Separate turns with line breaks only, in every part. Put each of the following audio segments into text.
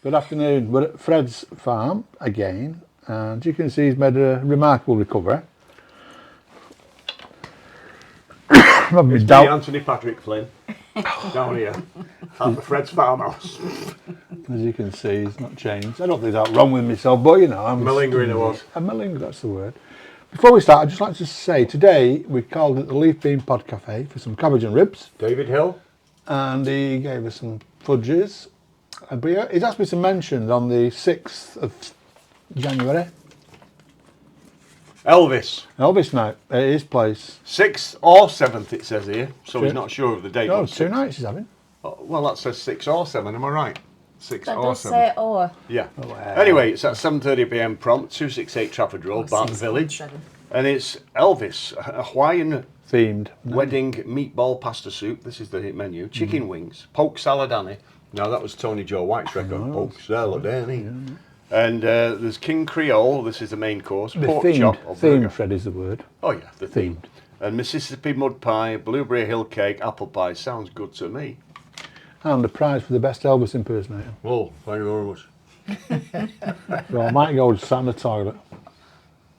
Good afternoon. We're at Fred's farm again, and you can see he's made a remarkable recovery.
It's me, Anthony Patrick Flynn, down here at Fred's farmhouse.
As you can see, he's not changed. I don't think there's that wrong with myself, but you know, I'm
Malingering it was.
I'm malingering, that's the word. Before we start, I'd just like to say today we called it the Leaf Bean Pod Cafe for some cabbage and ribs.
David Hill.
And he gave us some fudges. But he's asked me to mention on the 6th of January. Elvis night at his place.
6th or 7th it says here, so he's not sure of the date.
No, 2 nights he's having.
Oh, well, that says 6 or 7, am I right? 6
that
or
does
7.
Say or.
Yeah.
Oh, wow.
Anyway, it's at 7:30 p.m. prompt, 268 Trafford Road, Barton Village.
7.
And it's Elvis, a Hawaiian
themed
wedding meatball pasta soup. This is the menu. Chicken wings, poke salad Annie. Now that was Tony Joe White's record. Poke salad Annie. And there's King Creole. This is the main course.
The
pork
themed,
chop.
themed, Fred is the word.
Oh yeah, the themed. And Mississippi mud pie, blueberry hill cake, apple pie. Sounds good to me.
And the prize for the best Elvis impersonator.
Oh, thank you very much.
So I might go sat in the toilet.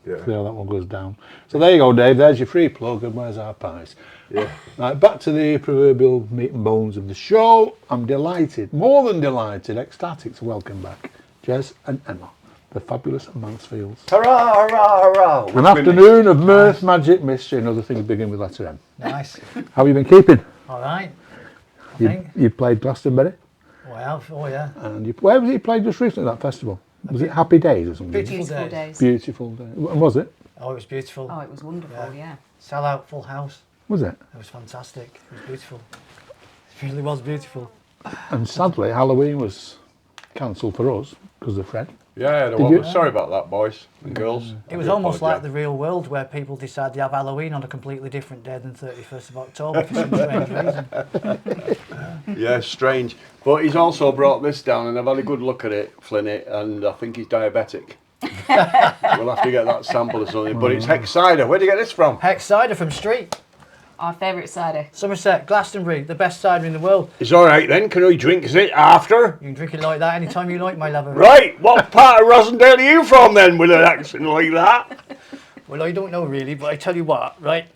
Yeah.
See how that one goes down. So there you go, Dave. There's your free plug, and where's our pies?
Yeah.
Right, back to the proverbial meat and bones of the show. I'm delighted, more than delighted, ecstatic to welcome back Jez and Emma, the fabulous Mansfields.
Hurrah, hurrah, hurrah.
An afternoon of mirth, magic, mystery, and other things begin with letter M.
Nice.
How have you been keeping?
All right.
You played Glastonbury,
Well, oh yeah.
and where was it you played just recently, that festival? Was it Happy Days or something?
Beautiful days.
Beautiful Day. And was it?
Oh, it was beautiful.
Oh, it was wonderful, yeah.
Sell out, full house.
Was it?
It was fantastic. It was beautiful. It really was beautiful.
And sadly, Halloween was cancelled for us because of Fred.
Yeah, sorry about that, boys and girls.
It was almost like the real world where people decide they have Halloween on a completely different day than 31st of October for some strange reason.
Yeah, strange. But he's also brought this down, and I've had a good look at it, Flynny, and I think he's diabetic. We'll have to get that sample or something. But it's Hex Cider. Where do you get this from?
Hex Cider from Street.
Our favourite cider.
Somerset, Glastonbury, the best cider in the world.
It's all right then. Can we drink it after?
You can drink it like that anytime you like, my lover.
Right. What part of Rosendale are you from then, with an accent like that?
Well, I don't know really, but I tell you what, right?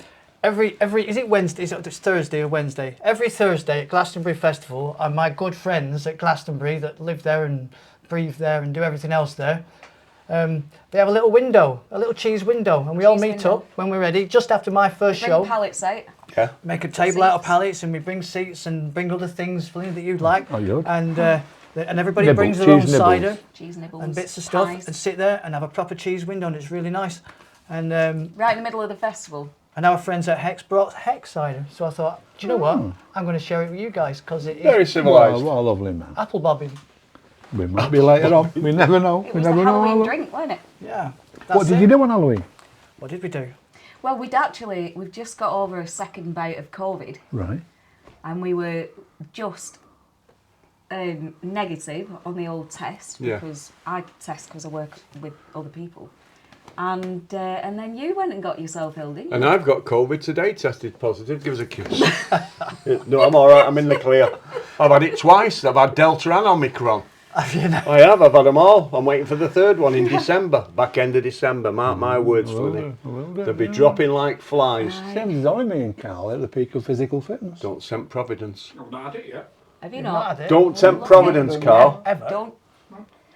Every is it Wednesday? It's Thursday or Wednesday. Every Thursday at Glastonbury Festival, and my good friends at Glastonbury that live there and breathe there and do everything else there, they have a little window, a little cheese window, and we all meet up when we're ready, just after my first show.
Bring pallets out.
Yeah.
Make a table out of pallets, and we bring seats and bring other things, Flynny, that you'd like.
Oh, you would.
And everybody
Nibbles,
brings their own
cheese nibbles.
cider
Cheese nibbles.
and bits of stuff,
pies.
and sit there and have a proper cheese window, and it's really nice. And
Right in the middle of the festival.
and our friends at Hex brought Hex cider, so I thought, do you know what? I'm going to share it with you guys because it is
Very civilised.
What a lovely man.
apple bobbing.
We might be later on. We never know.
It
We
was the
never know.
Halloween drink, wasn't it?
Yeah.
What did you do on Halloween?
What did we do?
Well, we've just got over a second bout of COVID,
Right.
and we were just negative on the old test because I test because I work with other people. And then you went and got yourself ill, didn't you?
And I've got COVID today, tested positive. Give us a kiss. No, I'm all right. I'm in the clear. I've had it twice. I've had Delta and Omicron.
Have you know?
I have. I've had them all. I'm waiting for the third one in December. Back end of December. Mark my words, Flynny. They'll be dropping like flies.
Same as only me and Carl at the peak of physical fitness.
Don't tempt Providence.
I've not had it yet.
Have you
Not
not?
had it?
Don't tempt Providence, Carl.
Ever?
Don't.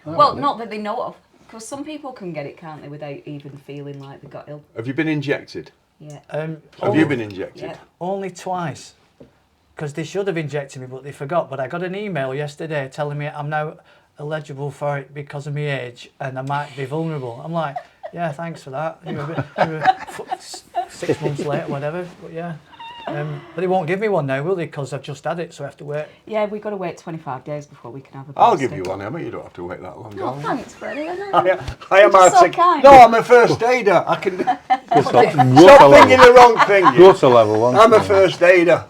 Well, not that they know of, because some people can get it, can't they, without even feeling like they got ill.
Have you been injected?
Yeah.
Have you been injected?
Yeah.
Only twice. Because they should have injected me, but they forgot. But I got an email yesterday telling me I'm now eligible for it because of my age and I might be vulnerable. I'm like, yeah, thanks for that. You were 6 months late, whatever. But yeah. But they won't give me one now, will they? Because I've just had it, so I have to wait.
Yeah, we've got to wait 25 days before we can have a
I'll
booster.
give you one, Emma. You don't have to wait that long.
Oh, thanks, Freddie.
I am
You're so
Arctic.
kind.
No, I'm a first aider. I can stop thinking
Gutter
the wrong thing. you.
Gutter level one.
I'm a first aider.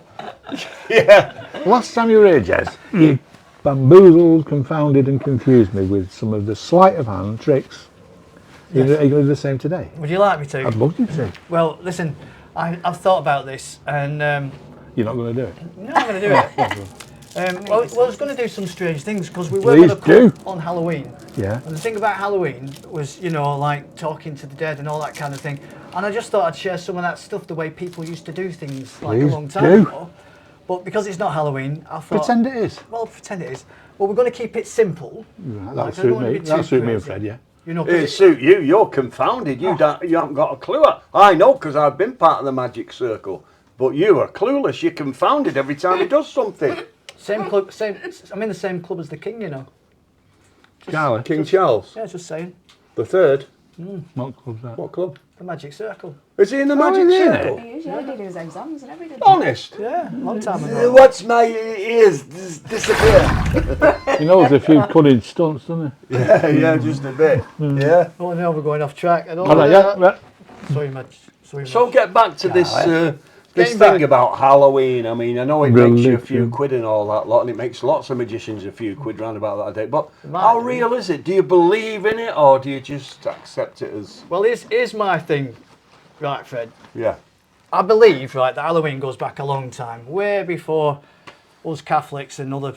Yeah.
Last time you were here, Jez, you bamboozled, confounded and confused me with some of the sleight of hand tricks. Are you going to do the same today?
Would you like me to?
I'd love you to.
Well, listen, I've thought about this and
You're not going to do it?
no, I'm going to do it. Well, I was going to do some strange things because we were
Please
going to
do.
put on Halloween.
Yeah.
And the thing about Halloween was, you know, like talking to the dead and all that kind of thing. And I just thought I'd share some of that stuff, the way people used to do things like
Please
a long time
do.
ago. But because it's not Halloween, I thought...
Pretend it is.
Well, pretend it is. Well, we're going to keep it simple.
Right,
Like,
that'll
I don't
suit
want to
me.
be
That'll
too
suit me and
crazy.
Fred, yeah.
You know, 'cause
It
it-
suit you. You're confounded. You haven't got a clue. I know because I've been part of the magic circle. But you are clueless. You're confounded every time he does something.
same club, same. I'm in the same club as the king, you know.
Charlie,
King Charles,
Yeah, just saying.
the third.
what club's that?
What club?
The magic circle.
Is he in the magic
is he in
circle?
He is, yeah, he did his exams and everything.
Honest.
Yeah, long time ago.
Watch my ears disappear.
He knows a few cunning stunts, doesn't he?
Yeah, just a bit. Yeah.
Oh, now we're going off track. I don't
All right,
know.
yeah. Right.
Sorry, much. Sorry,
So
much.
get back to this
Getting
thing
back.
about Halloween. I mean, I know it makes you a few
Religion.
quid and all that lot, and it makes lots of magicians a few quid round about that day. But
Might
how
do.
real is it? Do you believe in it, or do you just accept it as?
Well, here's my thing, right, Fred.
Yeah.
I believe, right, that Halloween goes back a long time, way before us Catholics and other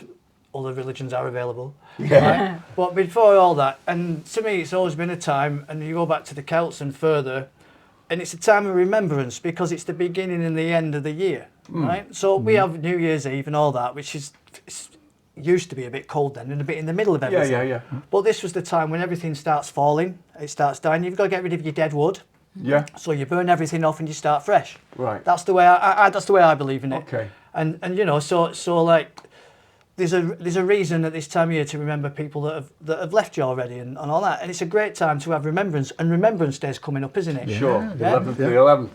religions are available.
Yeah.
Right? But before all that, and to me, it's always been a time, and you go back to the Celts and further, and it's a time of remembrance because it's the beginning and the end of the year, right? So we have New Year's Eve and all that, which is used to be a bit cold then and a bit in the middle of everything.
Yeah.
But this was the time when everything starts falling, it starts dying. You've got to get rid of your dead wood.
Yeah.
So you burn everything off and you start fresh.
Right.
That's the way I believe in it.
Okay.
And you know, so like there's a reason at this time of year to remember people that have left you already and all that. And it's a great time to have remembrance, and Remembrance Day's coming up, isn't it?
Sure.
Yeah.
11th, the 11th.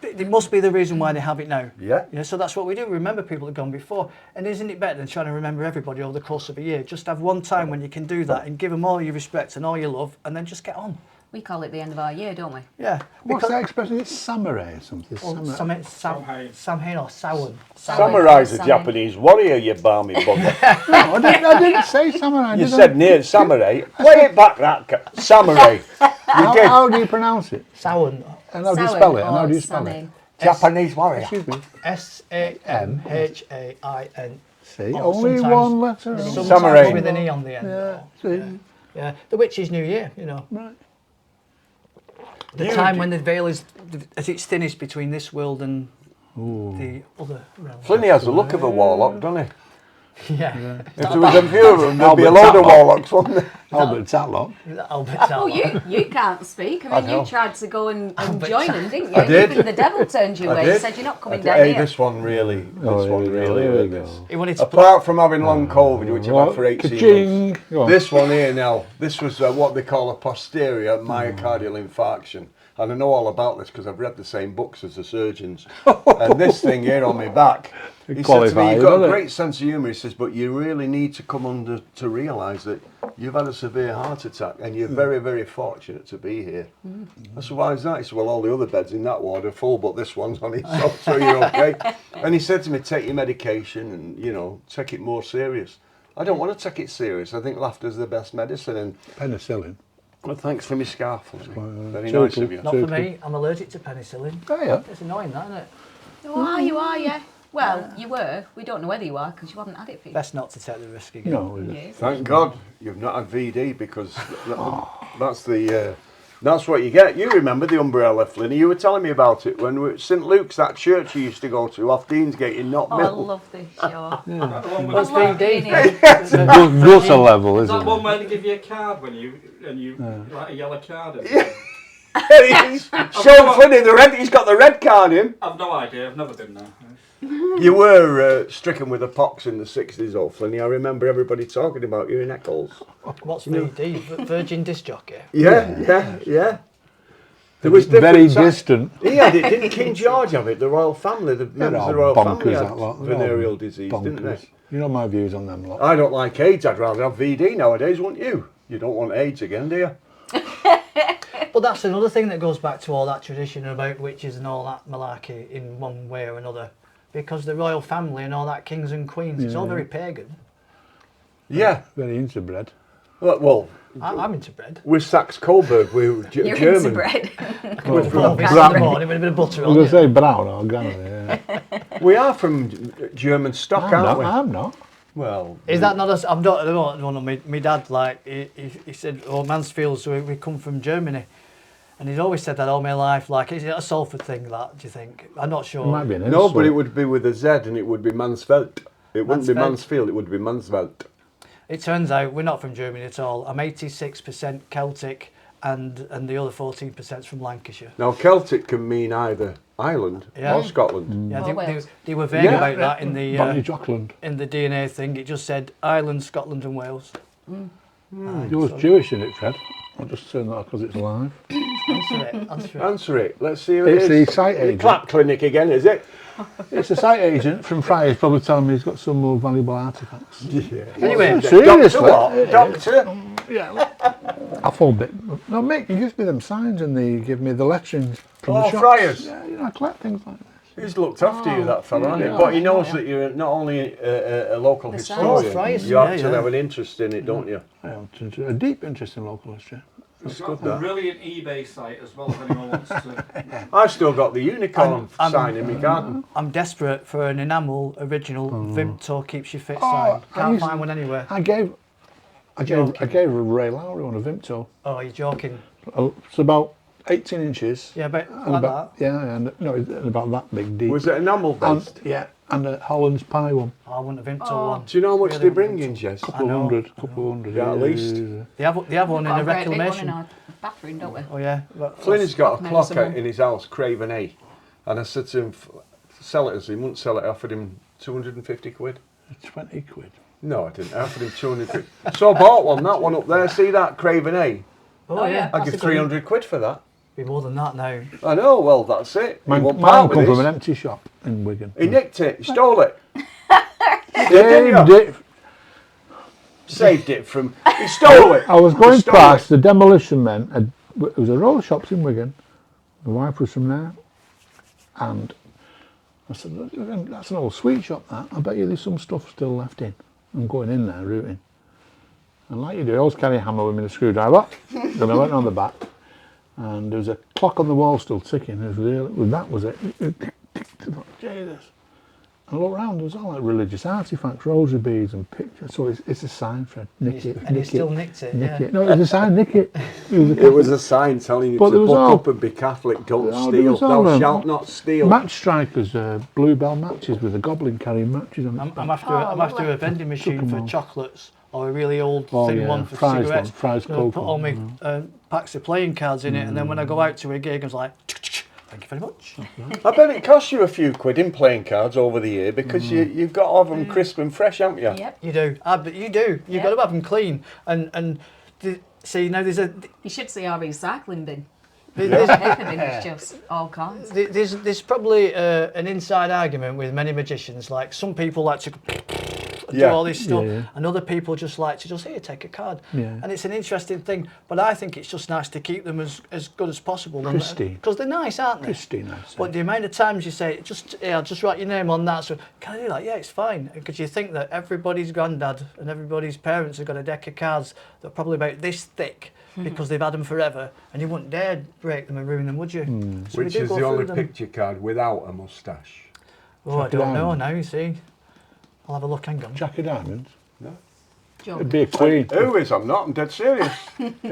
It must be the reason why they have it now.
Yeah.
You know, so that's what we do. Remember people that have gone before. And isn't it better than trying to remember everybody over the course of a year? Just have one time when you can do that and give them all your respect and all your love, and then just get on.
We call it the end of our year, don't we?
Yeah.
What's that expression? It's samurai or something.
Samhain or Samhain.
Samurai's a
Samhain.
Japanese warrior, you balmy bugger.
No, I didn't say samurai.
You
did I?
said near samurai. Play it back, that samurai. You did.
How do you pronounce it?
Samhain.
And how do you
Samhain
spell it? And how
or
do you spell it?
Samhain.
Japanese warrior.
Excuse me.
Samhain.
See,
Oh,
only
sometimes-
one letter.
Sometimes
Samurai.
with an E on the end.
Yeah, see.
Yeah. The Witch's New Year, you know.
Right.
The time when the veil is at its thinnest between this world and the other realm.
Flynny has the look of a warlock, doesn't he?
Yeah.
If there was a few of them, there'd be a
Albert
load of
Tatlock.
warlocks, wouldn't there?
Albert Tatlock.
Albert
Oh,
Tower.
you can't speak. I mean,
know.
you tried to go and
but-
join them, didn't you?
I did.
Even the devil turned you
I
away.
did.
He said, you're not coming
I
down
did. Hey,
here.
this one really,
Oh, here we go, here we go.
He wanted to
Apart from having long COVID, which I've had for 18
Ka-ching.
months,
Go on.
this one here now, this was what they call a posterior myocardial infarction. And I know all about this because I've read the same books as the surgeons. And this thing here on my back, he said to me,
Qualified,
you've got
isn't
a
it?
great sense of humour, he says, but you really need to come under to realise that you've had a severe heart attack and you're very, very fortunate to be here. I said, why is that? He said, well, all the other beds in that ward are full, but this one's on its own, so you're okay. And he said to me, take your medication and, you know, take it more serious. I don't want to take it serious. I think laughter's the best medicine. And
Penicillin.
well, thanks for my scarf, Flynny. Very
Chuckle.
nice of you.
Not for me. I'm allergic to penicillin.
Oh, yeah.
It's annoying, that, isn't it?
Oh, you are, yeah. Well, you were. We don't know whether you are because you haven't had it for
Best not to take the risk again.
No, is it?
years.
Thank God you've not had VD because that's what you get. You remember the umbrella, Flynny? You were telling me about it when we were at St Luke's, that church you used to go to off Deansgate in Knock
Oh, I
Mill.
love this show.
What's VD?
Gutter level,
Is
isn't
that one
it?
where they give you a card when you like a yellow card?
Show Flynny the red. He's got the red card in.
I've no idea. I've never been there.
You were stricken with a pox in the 60s, old Flynny. I remember everybody talking about you in Eccles.
What's VD? Virgin disc jockey.
Yeah. There was
Very
different
distant.
He had it, didn't King George have it? The royal family, the
They're
members of
all
the royal family
bonkers,
had
that lot. They're all
venereal disease, didn't
bonkers.
they?
You know my views on them lot.
I don't like AIDS. I'd rather have VD nowadays, wouldn't you? You don't want AIDS again, do you?
But that's another thing that goes back to all that tradition about witches and all that malarkey in one way or another. Because the royal family and all that kings and queens, it's all very pagan.
Yeah.
Very into bread.
Well,
I'm into bread.
we're Saxe Coburg. We're
You're
German.
into bread.
We're
Full of
from,
this in the morning with a bit of butter
I
on
was
it.
going to say brown or organic. Yeah.
we are from German stock,
I'm
aren't
not.
we?
I'm not.
Well,
Is that not a... I'm not... I don't know, my dad, like, he said, oh, Mansfield, so we come from Germany. And he's always said that all my life. Like, is it a Salford thing, that, do you think? I'm not sure.
It might be an
no,
insult.
but it would be with a Z and it would be Mansfield. It wouldn't be
Mansfield.
Mansfield, it would be Mansfield.
It turns out we're not from Germany at all. I'm 86% Celtic and the other 14% from Lancashire.
Now, Celtic can mean either Ireland
Yeah.
or Scotland.
Yeah,
Or Wales.
they were vague
Yeah.
about that in the
Bonnie Jockland.
in the DNA thing. It just said Ireland, Scotland and Wales.
There was Jewish in it, Fred. I'll just turn that off because it's live.
Answer it. Answer it.
Answer it. Let's see who it
It's
is.
the site
The
agent.
clap clinic again, is it?
It's the site agent from Friars probably telling me he's got some more valuable artifacts.
Yeah.
Anyway,
Seriously?
Doctor what? Doctor?
Yeah. I phoned it. No, mate, he gives me them signs and they give me the lettering from the
Oh,
shops.
Friars.
Yeah, you know, I collect things like this.
He's looked after you, that fella, hasn't he?
yeah.
But he knows that you're not only a local
The
historian,
signs. Friars,
you
yeah,
actually
yeah.
have an interest in it, don't you?
I have a deep interest in local history.
That's
We've
good,
got a
that.
brilliant eBay site as well, if anyone wants to.
I've still got the unicorn
I'm-
sign in my garden.
I'm desperate for an enamel original Vimto Keeps You Fit
Oh,
sign.
I
Can't
used-
find one anywhere.
I gave Ray Lowry one a Vimto.
Oh, you're joking.
It's about 18 inches.
Yeah, but
And
like
about,
that.
yeah, and no, it's about that big deep.
Was it enamel
And,
based?
yeah, and a Holland's pie one.
Oh, I want a Vimto
Oh.
one.
Do you know how much
Really
they bring
want
in,
Vimto.
Jess?
Couple
know,
hundred.
Yeah, at least.
They have one in
Got
a
a great big one in
reclamation.
our bathroom, don't we?
Oh yeah. But
Flynny's got a
Fuck me,
clock
someone.
out in his house, Craven A. And I said to him, sell it. He wouldn't sell it. I offered him 250 quid.
20 quid.
No, I didn't. I offered him 200 quid. So I bought one, that one up there. See that Craven A?
Oh yeah.
I'd give 300 quid for that.
Be more than that now.
I know, well, that's it. He
Mine
won't part with
come from
this.
an empty shop in Wigan.
He nicked it, he stole it.
Saved it.
Saved it from. He stole it.
I was
He
going
stole
past
it.
the demolition men. It was a row of shops in Wigan. My wife was from there. And I said, "Look, that's an old sweet shop, that. I bet you there's some stuff still left in. I'm going in there, rooting. And like you do, I always carry a hammer with me and a screwdriver. Then I went on the back. And there was a clock on the wall still ticking. It was really, that was it. Jesus. And I looked around, there was all like religious artifacts, rosary beads and pictures. So it's a sign, Fred. Nick it.
And he
Nick
still
it.
nicked it.
Nick
Yeah.
it. No, it was a sign, nick it.
It was a sign telling you
But there
to
was
buck
all-
up and be Catholic, don't
Oh, there
steal.
was all,
Thou shalt not steal.
Match strikers, bluebell matches with a goblin carrying matches on it.
I'm after a vending machine
them
for
all.
chocolates or a really old
Oh,
thin
yeah,
one for
Fry's
cigarettes.
one, Fry's
So I
Coke
put all my
one,
packs of playing cards in it, and then when I go out to a gig, I was like, thank you very much.
I bet it cost you a few quid in playing cards over the year because you've got to have them crisp and fresh, haven't you?
Yep.
You do. But you do. You've
Yeah.
got to have them clean. And see, now there's
You should see our recycling bin.
there's,
Everything is just all kinds.
there's probably an inside argument with many magicians. Like some people like to do
Yeah.
all this stuff,
Yeah.
and other people just like to just here take a card.
Yeah.
And it's an interesting thing. But I think it's just nice to keep them as good as possible.
Pristine.
Because they're nice, aren't they?
Pristine, I'd say.
But the amount of times you say, just write your name on that. So can I do that? Yeah, it's fine. Because you think that everybody's granddad and everybody's parents have got a deck of cards that are probably about this thick because they've had them forever, and you wouldn't dare break them and ruin them, would you? So we
Which
do
is
go
the
through
only
them.
picture card without a moustache.
Oh, I
Check it
don't know
out.
now, you see. I'll have a look, hang on.
Jack of Diamonds.
Joke.
It'd be a queen.
Who is? I'm not. I'm dead serious.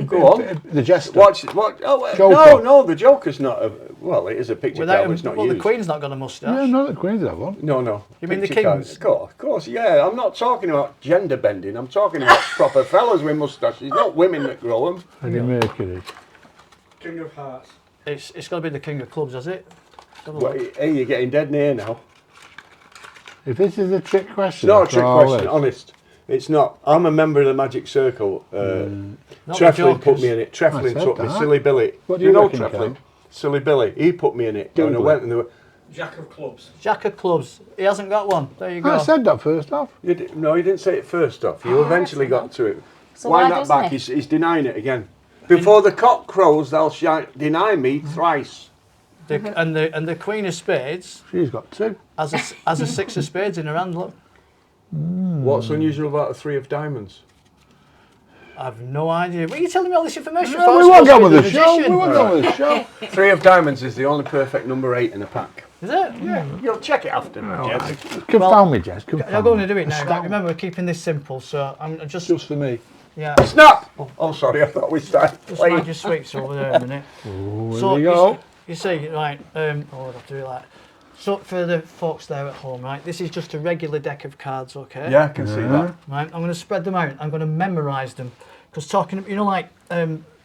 Go on.
The jester.
Watch. Oh,
Joker.
no. The Joker's not. Well, it is a picture
Without
card,
him,
but it's not
well, the
used.
Queen's not got a moustache.
Yeah, no, the Queen's have one.
No.
You mean the
Picture card.
kings?
Of course, yeah. I'm not talking about gender bending. I'm talking about proper fellas with moustaches, not women that grow them.
Freddie Mercury.
King of Hearts.
It's got to be the King of Clubs, has it? Have a
Well,
look.
hey, you're getting dead near now.
If this is a trick
It's
question,
not a trick
all
question,
this.
honest. It's not. I'm a member of the Magic Circle.
Not the
Trefflin put
Jokers.
me in it.
I
Trefflin
said
took me.
that.
Silly Billy.
What do
you
you
know
reckon,
Trefflin?
Cal?
Silly Billy. He put me in it. And I
Google
went
it.
and they were,
Jack of Clubs.
Jack of Clubs. He hasn't got one. There you go.
I said that first off.
no, you didn't say it first off. You eventually got to it.
So why
Wind that
doesn't
back.
he?
He's denying it again. Before the cock crows, thou shalt deny me thrice.
And the Queen of Spades
She's got two.
has a six of spades in her hand. Look.
What's unusual about a three of diamonds?
I've no idea. What are you telling me all this information
No,
for?
we
I'm
won't
supposed
go
to
with
be
the show. We
magician.
won't go with the show.
3 of diamonds is the only perfect number 8 in a pack.
Is it?
Yeah, you'll check it after. Jez.
Confound me, Jez.
I'm
Confound
going to
me.
do it now. Right? Remember, we're keeping this simple, so I'm just
for me.
yeah.
Snap! Oh, sorry, I thought we started
Just
playing.
mind your sweets over there a minute.
Here we go.
You see, right? Oh, I'll have to do it like. So for the folks there at home, right? This is just a regular deck of cards, okay?
Yeah, I can see that.
Right. I'm going to spread them out. I'm going to memorise them, because talking, you know, like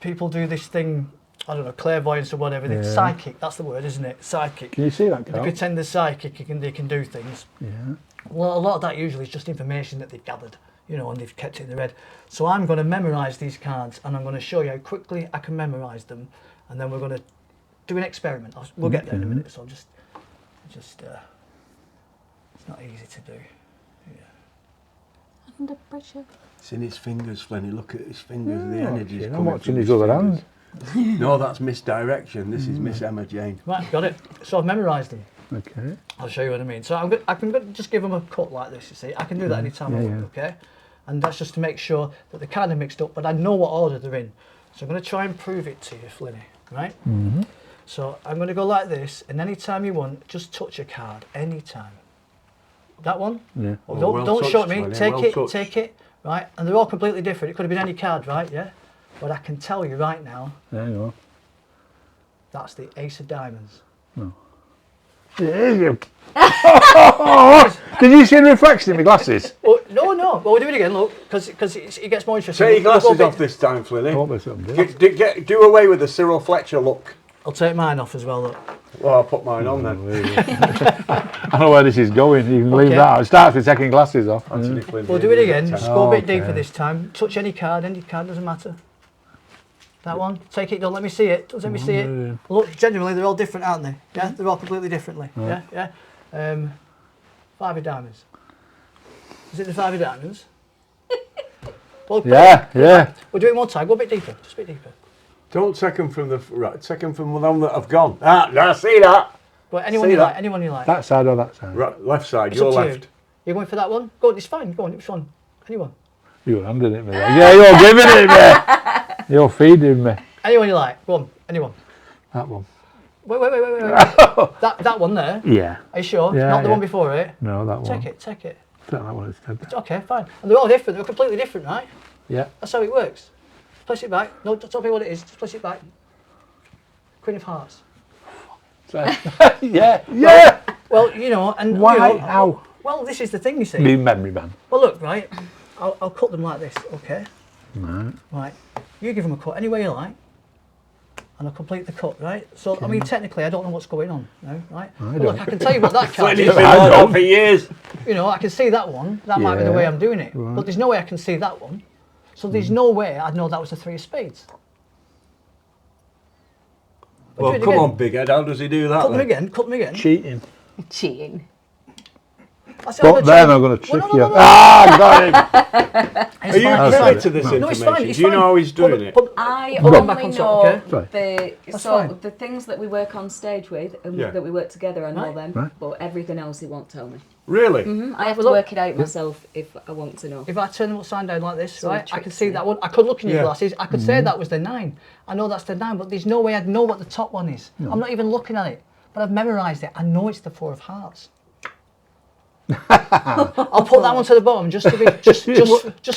people do this thing. I don't know, clairvoyance or whatever. It's psychic. That's the word, isn't it? Psychic.
Can you see that,
They
Carl?
pretend they're psychic. They can do things.
Yeah.
Well, a lot of that usually is just information that they've gathered, you know, and they've kept it in their head. So I'm going to memorise these cards, and I'm going to show you how quickly I can memorise them, and then we're going to do an experiment. We'll get there in a minute. So just, it's not easy to do.
Under pressure.
It's in his fingers, Flynny. Look at his fingers. The energy's
shit, I'm
coming
watching
from
his other
fingers.
hand.
No, that's misdirection. This is Miss Emma Jane.
Right, got it. So I've memorised them.
Okay.
I'll show you what I mean. So I can just give them a cut like this, you see. I can do that anytime I want, okay? And that's just to make sure that they're kind of mixed up, but I know what order they're in. So I'm going to try and prove it to you, Flynny, right?
Mm-hmm.
So I'm going to go like this, and anytime you want, just touch a card, anytime. That one?
Yeah.
Oh,
Oh, well
don't show it
touched,
me.
Flynny,
Take
well
it,
touched.
take it, right? And they're all completely different. It could have been any card, right? Yeah? But I can tell you right now,
There you go.
that's the Ace of Diamonds.
There you Did you see the reflection in my glasses?
Oh, no. Well, we'll do it again, look, because it gets more interesting.
Take your
We'll go a
glasses
bit-
off this time, Flynny.
Hope there's something there.
Do away with the Cyril Fletcher look.
I'll take mine off as well, look.
Well, I'll put mine on then.
I know where this is going. You can leave
Okay.
that out. It starts with taking glasses off.
Anthony Flynn
We'll
here,
do it
he's
again.
a
Just
10.
go a bit
Okay.
deeper this time. Touch any card doesn't matter. That one. Take it, don't let me see it. Don't let me see it. Look, genuinely, they're all different, aren't they? Yeah, they're all completely differently. Yeah. 5 of diamonds. Is it the 5 of diamonds? Well,
Yeah.
We'll do it one time. Go a bit deeper. Just a bit deeper.
Don't take them from the right. Take them from the one that have gone. I see that.
But anyone
See
you
that?
like. Anyone you like.
That side or that side?
Right, left side.
It's
Your
up to
left.
you. You're going for that one? Go on, it's fine. Go on, which one? Anyone.
You're handing it me. Yeah, you're giving it me. You're feeding me.
Anyone you like. Go on. Anyone.
That one.
Wait. that one there.
Yeah.
Are you sure?
Yeah,
Not the
yeah.
one before it?
No, that one.
Take it.
Take that one instead.
Okay, fine. And they're all different. They're completely different, right?
Yeah.
That's how it works. Place it back. No, don't tell me what it is. Just place it back. Queen of Hearts.
Yeah.
Well, you know, and
Why?
You know,
How?
Well, this is the thing, you see.
Me memory man.
Well, look, right. I'll cut them like this, okay?
Right.
Right. You give them a cut any way you like, and I'll complete the cut, right? So, I mean, technically, I don't know what's going on, no, right? But look,
don't.
I can tell you what that card
Flynny's
is.
been
I
like that
don't.
for years.
You know, I can see that one. That might be the way
Yeah.
I'm doing it.
Right.
But there's no way I can see that one. So there's no way I'd know that was a 3 of spades. But
Well,
do it
come
again.
on, big head. How does he do that?
Cut them
then?
again. Cut them again.
Cheating.
Cheating.
That's it, I'm
But
gonna
then
try-
I'm going to trick
no,
you.
no, no.
Ah, got him.
Are you
fine.
privy to this
No,
information?
No, it's fine. It's
Do you
fine.
know how he's doing it?
I
Put them
only
back on
know
top, okay?
Sorry.
the
That's
so
fine.
the things that we work on stage with and
Yeah.
that we work together. I know
Right.
them,
Right.
but everything else he won't tell me.
Really?
I have
a
to
look.
work it out myself if I want to know.
If I turn them upside down like this,
So
right,
it
I can
tricks
see
you.
that one. I could look in your
Yeah.
glasses. I could say that was the 9. I know that's the 9, but there's no way I'd know what the top one is. I'm not even looking at it, but I've memorised it. I know it's the 4 of Hearts. I'll put that one to the bottom just to be just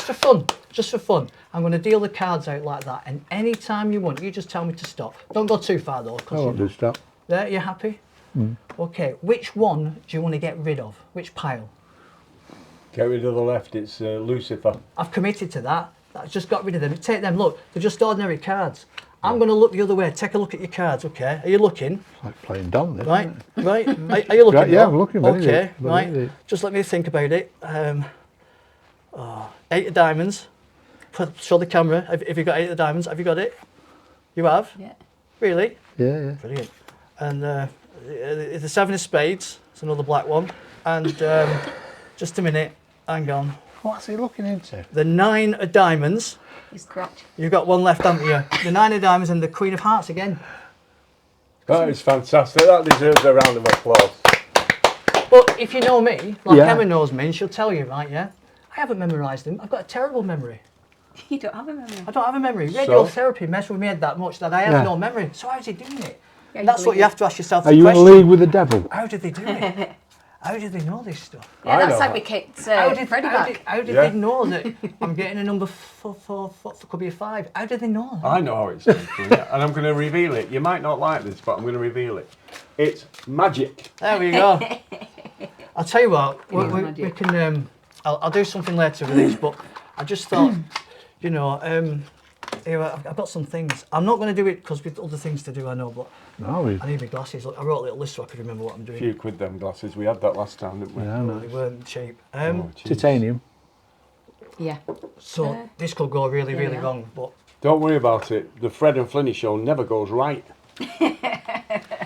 for fun. Just for fun. I'm going to deal the cards out like that, and any time you want, you just tell me to stop. Don't go too far though. 'Cause
I won't do stop.
there, you happy? Okay. Which one do you want to get rid of? Which pile?
Get rid of the left. It's Lucifer.
I've committed to that. I've just got rid of them. Take them. Look, they're just ordinary cards. I'm going to look the other way. Take a look at your cards, okay? Are you looking?
Like playing Don, this.
Right, right. Are you looking?
Right, yeah,
though?
I'm looking, but
Okay,
is it? But
right.
is it?
Just let me think about it. 8 of diamonds. Show the camera. Have you got 8 of diamonds? Have you got it? You have?
Yeah.
Really?
Yeah.
Brilliant. And the 7 of spades. It's another black one. And just a minute. Hang on.
What's he looking into?
The 9 of diamonds.
He's correct.
You've got one left, haven't you? The 9 of diamonds and the Queen of Hearts again.
That is fantastic. That deserves a round of applause.
But if you know me, like
Yeah.
Emma knows me, and she'll tell you, right, yeah? I haven't memorised them. I've got a terrible memory.
You don't have a memory.
I don't have a memory.
So?
Radiotherapy messed with me head that much that I have
Yeah.
no memory. So how's he doing it?
Yeah,
And that's what you have to ask yourself
Are
the
you in a
question.
league with the devil?
How did they do it? How did they know this stuff?
Yeah,
I
that's
know
like
that.
we kicked Freddie back.
How did
Yeah.
they know that I'm getting a number four, could be a 5? How did they know that?
I know how it's done, and I'm going to reveal it. You might not like this, but I'm going to reveal it. It's magic.
There we go. I'll tell you what,
is
we
magic.
can. I'll do something later with these, but I just thought, you know, here, I've got some things. I'm not going to do it because we've other things to do, I know, but
No, we.
I need my glasses. Look, I wrote a little list so I could remember what I'm
A
doing.
few quid them glasses. We had that last time, didn't we?
Yeah, no.
They weren't cheap.
Oh, jeez.
Titanium.
Yeah.
So this could go really,
Yeah,
really
yeah.
wrong, but
Don't worry about it. The Fred and Flynny show never goes right.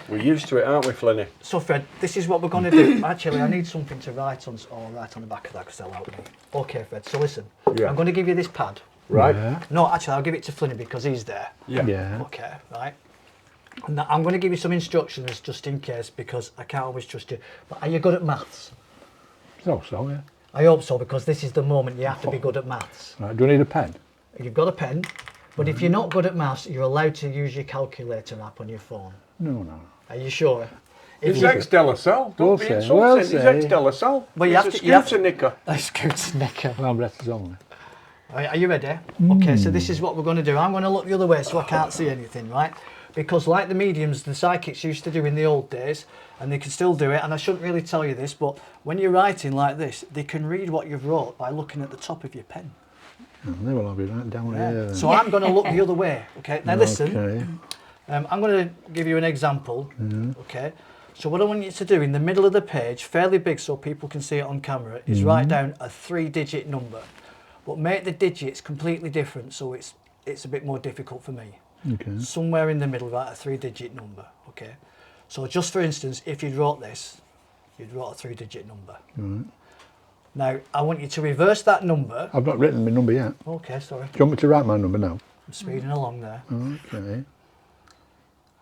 We're used to it, aren't we, Flynny?
so Fred, this is what we're going to do. Actually, I need something to write on, write on the back of that because they'll help me. Okay, Fred. So listen,
Yeah.
I'm going to give you this pad.
Right?
Yeah.
No, actually, I'll give it to Flynny because he's there.
Yeah.
Yeah.
Okay, right. And I'm going to give you some instructions just in case because I can't always trust you. But are you good at maths?
So, yeah.
I hope so because this is the moment you have to be good at maths.
Right, do I need a pen?
You've got a pen, but if you're not good at maths, you're allowed to use your calculator app on your phone.
No.
Are you sure?
It's
you-
ex-Della Cell. Don't
We'll
be
say,
insulting.
we'll
It's
say.
ex-Della Cell.
Well, you
He's
have
a
to- you have
scooter nicker.
A scooter nicker.
Well, breath is only.
Are you ready? Okay, so this is what we're going to do. I'm going to look the other way so I can't see anything, right? Because like the mediums, the psychics used to do in the old days, and they can still do it, and I shouldn't really tell you this, but when you're writing like this, they can read what you've wrote by looking at the top of your pen.
Oh, they will all be right down here. then.
So I'm going to look the other way, okay? Now listen,
Okay.
I'm going to give you an example, okay? So what I want you to do in the middle of the page, fairly big so people can see it on camera, is write down a 3-digit number. But make the digits completely different so it's a bit more difficult for me.
Okay.
Somewhere in the middle, write a 3-digit number, okay? So just for instance, if you'd wrote this, you'd wrote a 3-digit number.
Right.
Now, I want you to reverse that number.
I've not written my number yet.
Okay, sorry,
Do you want me to write my number now?
I'm speeding along there.
Okay.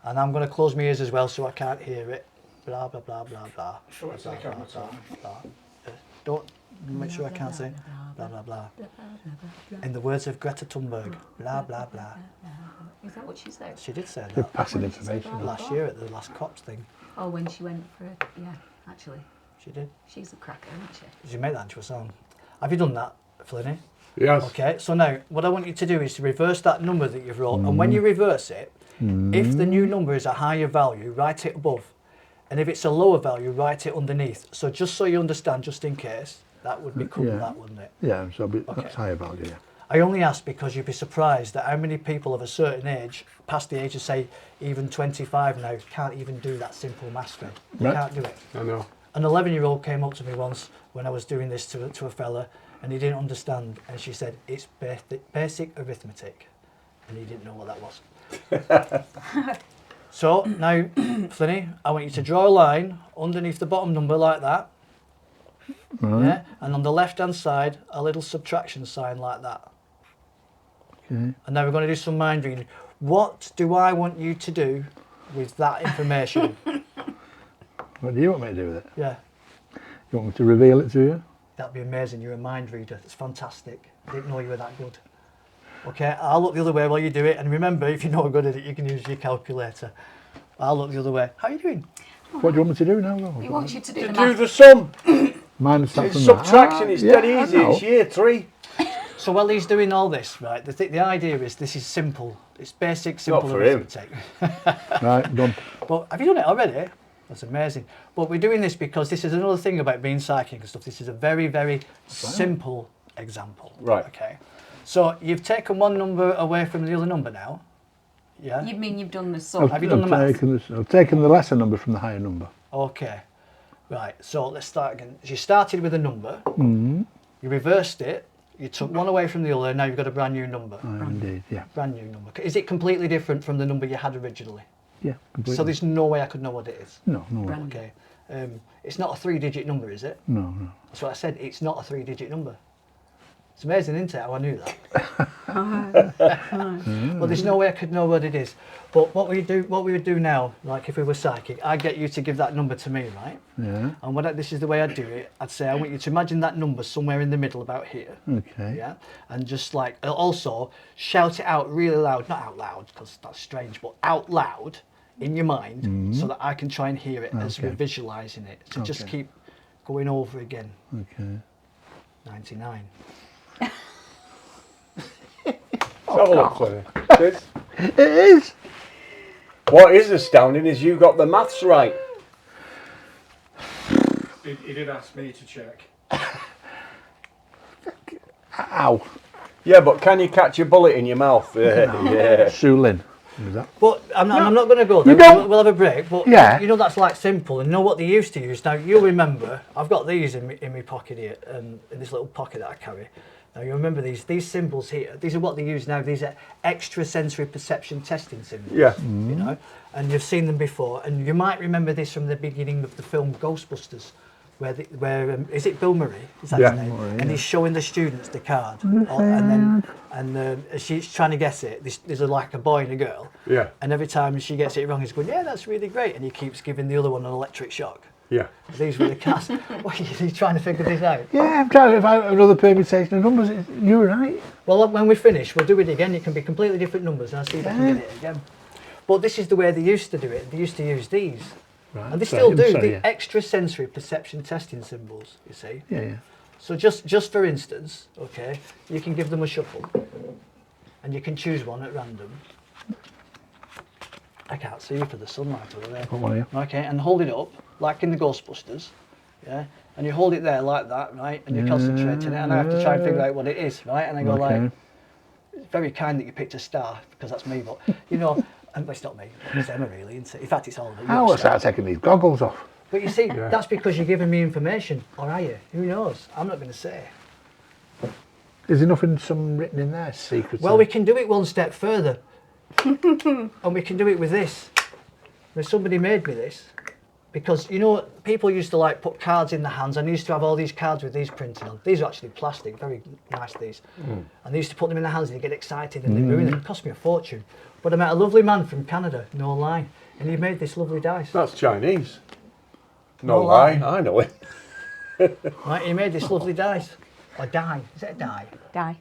And I'm going to close my ears as well so I can't hear it. Blah, blah, blah, blah, blah.
Show it to the camera, Tom.
Blah. Don't, make sure I can't say blah, blah, blah. In the words of Greta Thunberg, blah, blah, blah.
Is that what she said?
She did say
You're
that
passing information.
last year at the last COPS thing.
Oh, when she went for it. Yeah, actually.
She did.
She's a cracker, isn't she?
Did you make that into a song? Have you done that, Flynny?
Yes.
Okay, so now what I want you to do is to reverse that number that you've wrote, and when you reverse it, if the new number is a higher value, write it above, and if it's a lower value, write it underneath. So just so you understand, just in case, that would be cool,
Yeah.
that wouldn't it?
Yeah, so
Okay.
that's higher value, yeah.
I only ask because you'd be surprised at how many people of a certain age, past the age of say even 25 now, can't even do that simple maths thing. They
Right.
can't do it.
I know.
An 11-year-old came up to me once when I was doing this to a fella, and he didn't understand, and she said, it's basic arithmetic, and he didn't know what that was. So now, Flynny, I want you to draw a line underneath the bottom number like that,
Right.
yeah, and on the left-hand side, a little subtraction sign like that.
Okay.
And now we're going to do some mind reading. What do I want you to do with that information?
What do you want me to do with it?
Yeah,
You want me to reveal it to you?
that'd be amazing. You're a mind reader. It's fantastic. I didn't know you were that good. Okay, I'll look the other way while you do it. And remember, if you're not good at it, you can use your calculator. I'll look the other way. How are you doing?
What do you want me to do now?
He wants you to do
To
the
do
math.
the sum.
Minus that
It's
from
subtraction
that.
is
Yeah,
dead
I
easy.
know.
It's year 3.
So while he's doing all this, right, the idea is this is simple. It's basic, simple
for him.
arithmetic.
Right, done.
But have you done it already? That's amazing. But we're doing this because this is another thing about being psychic and stuff. This is a very, very simple example.
Right.
Okay. So you've taken one number away from the other number now. Yeah.
You mean you've done the sum?
Have you done the math?
I've taken the lesser number from the higher number.
Okay. Right. So let's start again. You started with a number.
Mm-hmm.
You reversed it. You took one away from the other. Now you've got a brand new number.
Indeed, yeah.
Brand new number. Is it completely different from the number you had originally?
Yeah, completely.
So there's no way I could know what it is.
No, no,
Brand
Okay. It's not a 3-digit number, is it?
no.
That's what I said. It's not a 3-digit number. It's amazing, isn't it, how I knew that? Well, there's no way I could know what it is. But what we would do now, like if we were psychic, I'd get you to give that number to me, right?
Yeah.
And this is the way I'd do it. I'd say, I want you to imagine that number somewhere in the middle about here.
Okay.
Yeah. And just like, also shout it out really loud, not out loud, because that's strange, but out loud in your mind so that I can try and hear it as we're visualizing it. So just keep going over again.
Okay.
99.
Have a look, Flynny.
It is.
What is astounding is you got the maths right.
He did ask me to check.
Ow.
Yeah, but can you catch a bullet in your mouth? Yeah.
Sue Lynn. Was that?
But I'm not going to go there.
You don't-
We'll have a break. But
Yeah.
you know that's like simple. And you know what they used to use? Now you'll remember. I've got these in my pocket here, in this little pocket that I carry. Now you remember these symbols here. These are what they use now. These are extrasensory perception testing symbols.
Yeah.
You know, and you've seen them before. And you might remember this from the beginning of the film Ghostbusters, where is it Bill Murray? Is that
Yeah.
his name?
Murray,
And
yeah.
he's showing the students the card, and she's trying to guess it. There's like a boy and a girl.
Yeah.
And every time she gets it wrong, he's going, yeah, that's really great. And he keeps giving the other one an electric shock.
Yeah.
These were the cards. What, are you trying to figure this out?
Yeah, I'm trying to find another permutation of numbers. You're right.
Well, when we finish, we'll do it again. It can be completely different numbers, and I'll see if I can get it again. But this is the way they used to do it. They used to use these.
Right.
And they still do,
Sorry,
the
yeah.
extrasensory perception testing symbols, you see.
Yeah, yeah.
So just for instance, okay, you can give them a shuffle, and you can choose one at random. I can't see you for the sunlight over there.
Put one here.
Okay, and hold it up, like in the Ghostbusters, yeah? And you hold it there like that, right? And you concentrate on it, and I have to try and figure out what it is, right? And I go like, it's very kind that you picked a star, because that's me, but, you know, and well, it's not me, it's Emma really, isn't it? In fact, it's all of you.
I will start taking these goggles off.
But you see, that's because you're giving me information, or are you? Who knows? I'm not going to say.
Is there nothing some written in there? Secrets.
Well, we can do it one step further. And we can do it with this. When somebody made me this, because you know, people used to like put cards in the hands, and I used to have all these cards with these printed on. These are actually plastic, very nice these. And they used to put them in the hands and they get excited and they ruin it. It cost me a fortune. But I met a lovely man from Canada, no lie, and he made this lovely dice.
That's Chinese.
No
No lie.
lie.
I know it.
Right, he made this lovely dice. Or die. Is it a die?
Die.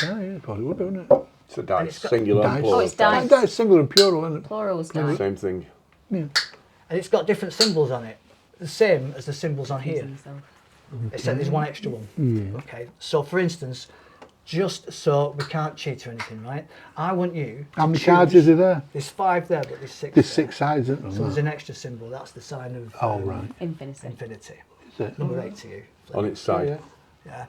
Yeah, yeah, probably would, wouldn't it?
It's a
And
dice.
it's got-
Singular and
Dice.
plural.
Oh, it's dice.
That's singular and plural, isn't it?
Plural's die.
Same thing.
Yeah.
And it's got different symbols on it. The same as the symbols on here.
Myself.
Except there's one extra one.
Yeah.
Okay, so for instance, just so we can't cheat or anything, right? I want you to
How many
choose-
cards is there?
There's 5 there, but there's 6
There's
there.
6 sides, isn't there?
So there's an extra symbol, that's the sign of
Oh, right.
Infinity.
infinity.
Is it?
Number 8 to you.
On its side.
Yeah.
Yeah.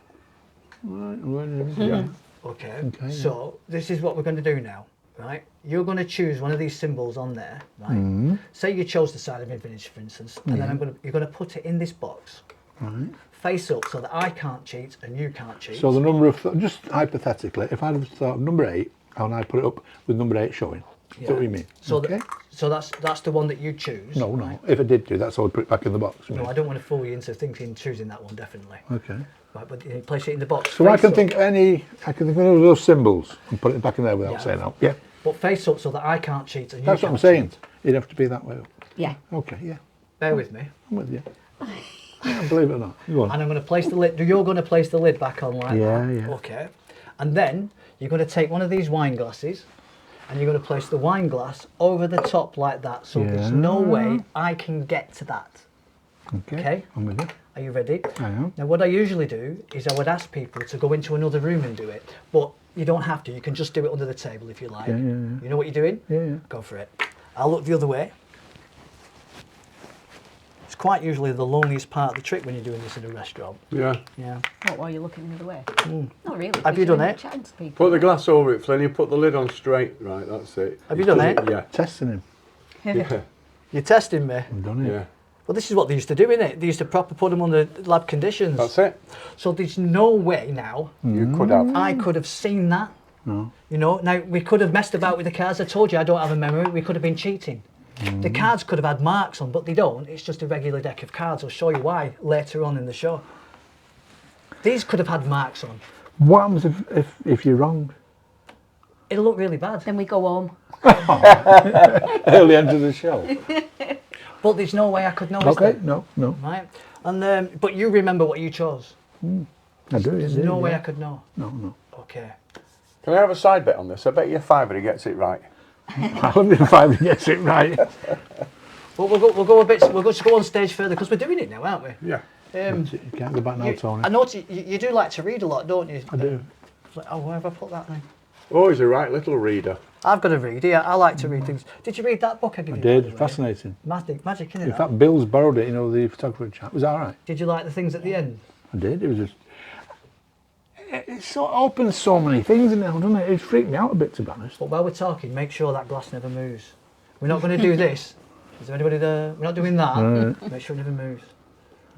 Right, right,
Yeah.
Okay.
Okay,
So this is what we're going to do now, right? You're going to choose one of these symbols on there, right? Say you chose the sign of infinity, for instance, and then you're going to put it in this box,
Right.
face up, so that I can't cheat and you can't cheat.
So the number of, just hypothetically, if I'd have thought of number 8, and I put it up with number 8 showing. Is that what you mean?
So
okay.
so that's the one that you choose.
No,
right?
no. If I did do that, so I'd put it back in the box. you
No,
mean?
I don't want to fool you into thinking choosing that one definitely.
Okay.
Right, but you place it in the box.
So I
face
can
up,
think of any, I can think of any of those symbols and put it back in there without
Yeah.
saying that. Yeah.
but face up so that I can't cheat and you
That's what
can't
I'm saying.
cheat.
It'd have to be that way up.
Yeah.
Okay, yeah.
Bear with me.
I'm with you. Yeah, believe it or not. Go on.
And I'm going to place the lid. You're going to place the lid back on like
Yeah,
that.
yeah.
Okay. And then you're going to take one of these wine glasses and you're going to place the wine glass over the top like that. So there's no way I can get to that. Okay.
I'm with you.
Are you ready?
I am.
Now what I usually do is I would ask people to go into another room and do it. But you don't have to. You can just do it under the table if you like.
Yeah, yeah, yeah.
You know what you're doing?
Yeah, yeah.
Go for it. I'll look the other way. It's quite usually the loneliest part of the trick when you're doing this in a restaurant.
Yeah.
Yeah.
What, while you're looking the other way? Not really.
Have you
because
done
you're
it?
Chatting to people.
Put the glass over it, Flynny. Put the lid on straight. Right, that's it.
Have you done it?
Yeah.
Testing him.
Yeah.
You're testing me.
I've done it.
Yeah.
Well, this is what they used to do, innit? They used to proper put them under lab conditions.
That's it.
So there's no way now
You could have.
I could have seen that.
No.
You know, now we could have messed about with the cards. I told you I don't have a memory. We could have been cheating. The cards could have had marks on, but they don't. It's just a regular deck of cards. I'll show you why later on in the show. These could have had marks on,
What happens if you're wrong?
It'll look really bad.
Then we go home.
Early end of the show.
But there's no way I could know.
Okay, no.
Right. And but you remember what you chose.
I do.
There's no way I could know.
No.
Okay.
Can I have a side bet on this? I bet you £5 he gets it right.
I hope the 5 gets it right.
Well, we'll go a bit. We'll just go on stage further because we're doing it now, aren't we?
Yeah.
You can't go back now, Tony.
I notice you do like to read a lot, don't you?
I do.
Like, oh, where have I put that then?
Oh, he's a right little reader.
I've got to read. Yeah, I like to read things. Did you read that book I gave
I
you?
did. Fascinating.
Magic, isn't it?
In fact, Bill's borrowed it. You know, the photographer chap. Was that all right?
Did you like the things at the end?
I did. It was just. It sort of opens so many things now, doesn't it? It freaked me out a bit, to be honest.
But while we're talking, make sure that glass never moves. We're not going to do this. Is there anybody there? We're not doing that.
Right.
Make sure it never moves.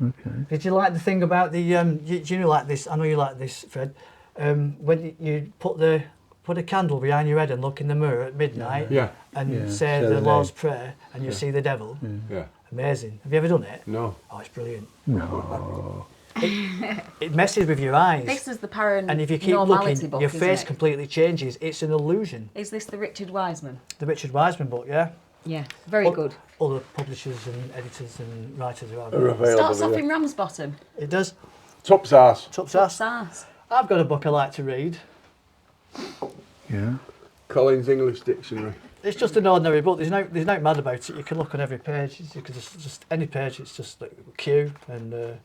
Okay.
Did you like the thing about the? Do you know like this? I know you like this, Fred. When you put a candle behind your head and look in the mirror at midnight, and say the Lord's Prayer, and you see the devil.
Yeah.
Amazing. Have you ever done it?
No.
Oh, it's brilliant.
No.
It messes with your eyes.
This is the paranormality
And if you keep looking,
book,
your
isn't
face
it?
completely changes. It's an illusion.
Is this the Richard Wiseman?
The Richard Wiseman book, yeah.
Yeah, very good.
All the publishers and editors and writers are out.
Are available.
Starts off in Ramsbottom.
It does.
Tup's arse.
Tup's
What's
ass.
that?
I've got a book I like to read.
Yeah.
Collins English Dictionary.
It's just an ordinary book. There's no mad about it. You can look on every page. You can just any page. It's just like Q and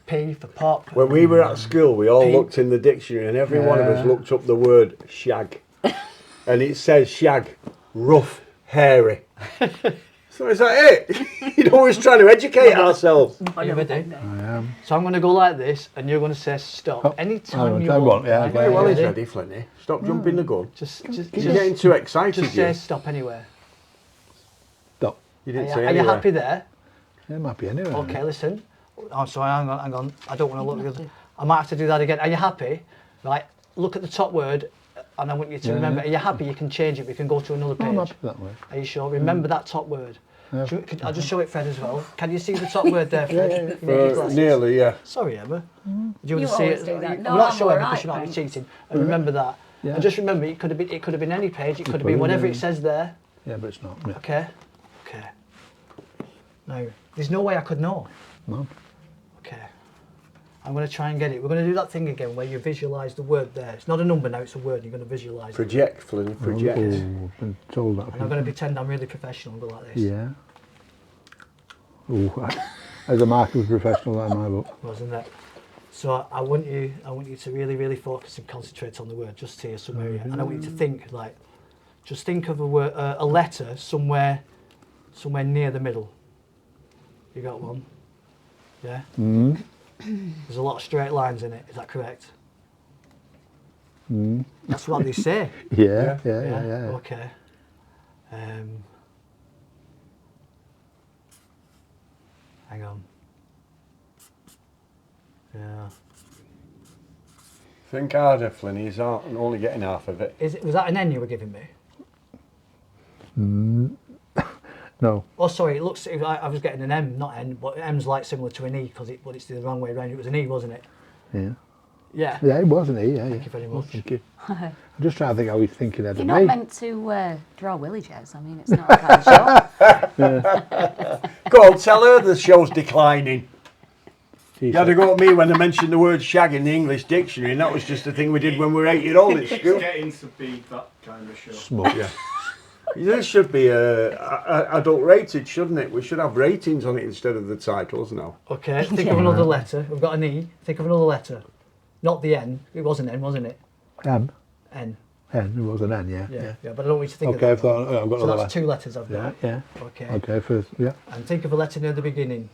P for pop.
When we were at school, we all
P.
looked in the dictionary, and every one of us looked up the word shag, and it says shag, rough, hairy. So is that it? You're always trying to educate ourselves.
I never do.
I am.
So I'm going to go like this, and you're going to say stop.
Oh,
Anytime you
I
want.
want, yeah,
right?
okay.
Very well, he's
Ready?
ready, Flynny. Stop jumping the gun.
Just
You're getting too excited.
just say stop anywhere.
Stop.
You didn't
Are
say
you
anywhere.
happy there?
Yeah, might be anyway.
Okay, listen. Oh, sorry, hang on. I don't want to look. Because I might have to do that again. Are you happy? Right. Look at the top word, and I want you to remember. Are you happy? You can change it. We can go to another
I'm
page.
happy that way.
Are you sure? Remember that top word.
Yeah.
I'll just show it, Fred, as well. Can you see the top word there, Fred?
Yeah,
You need your glasses.
Nearly, yeah.
Sorry, Emma. Do you
You
want to see
always
it?
do that.
I'm
No,
not
I'm
sure
all
because
right,
you might be
thanks.
cheating. And remember that.
Yeah.
And just remember, it could have been any page. It could have been whatever it says there.
Yeah, but it's not. Yeah.
Okay. Now, there's no way I could know.
No.
Okay. I'm going to try and get it. We're going to do that thing again where you visualise the word there. It's not a number now, it's a word. You're going to visualise it.
Project, Flynny, project.
Oh, I've been told that.
And I'm going to pretend I'm really professional and go like this.
Yeah. Oh, as a marker of professional, that in my book.
Wasn't it? So I want you to really, really focus and concentrate on the word just here somewhere. And I want you to think just think of a word, a letter somewhere near the middle. You got one? Yeah?
Mm.
There's a lot of straight lines in it, is that correct?
Mm.
That's what they say.
Yeah.
Okay. Hang on. Yeah.
Think harder, Flynny. He's only getting half of it.
Was that an N you were giving me?
No.
Oh, sorry. It looks. I was getting an M, not N, but M's like similar to an E because but it's the wrong way around. It was an E, wasn't it?
Yeah.
Yeah.
Yeah, it wasn't he? Yeah.
Thank you very much.
Thank you. I'm just trying to think how he's thinking ahead
You're
of
not
me.
meant to draw willy jazz. I mean, it's not a kind of show.
Go on, tell her the show's declining. You had to go at me when I mentioned the word shag in the English dictionary, and that was just a thing we did when we were 8-year-old at
It's
school.
getting to be that kind of show.
Smoke.
Yeah. This should be adult rated, shouldn't it? We should have ratings on it instead of the titles now.
Okay. Think of another letter. We've got an E. Think of another letter. Not the N. It was an N, wasn't it?
M.
N.
N. It was an N. Yeah.
Yeah. But I don't want you to think
Okay,
of that.
I've got
So
another.
that's 2 letters I've
Yeah.
got.
Yeah.
Okay.
Okay. First. Yeah.
And think of a letter near the beginning.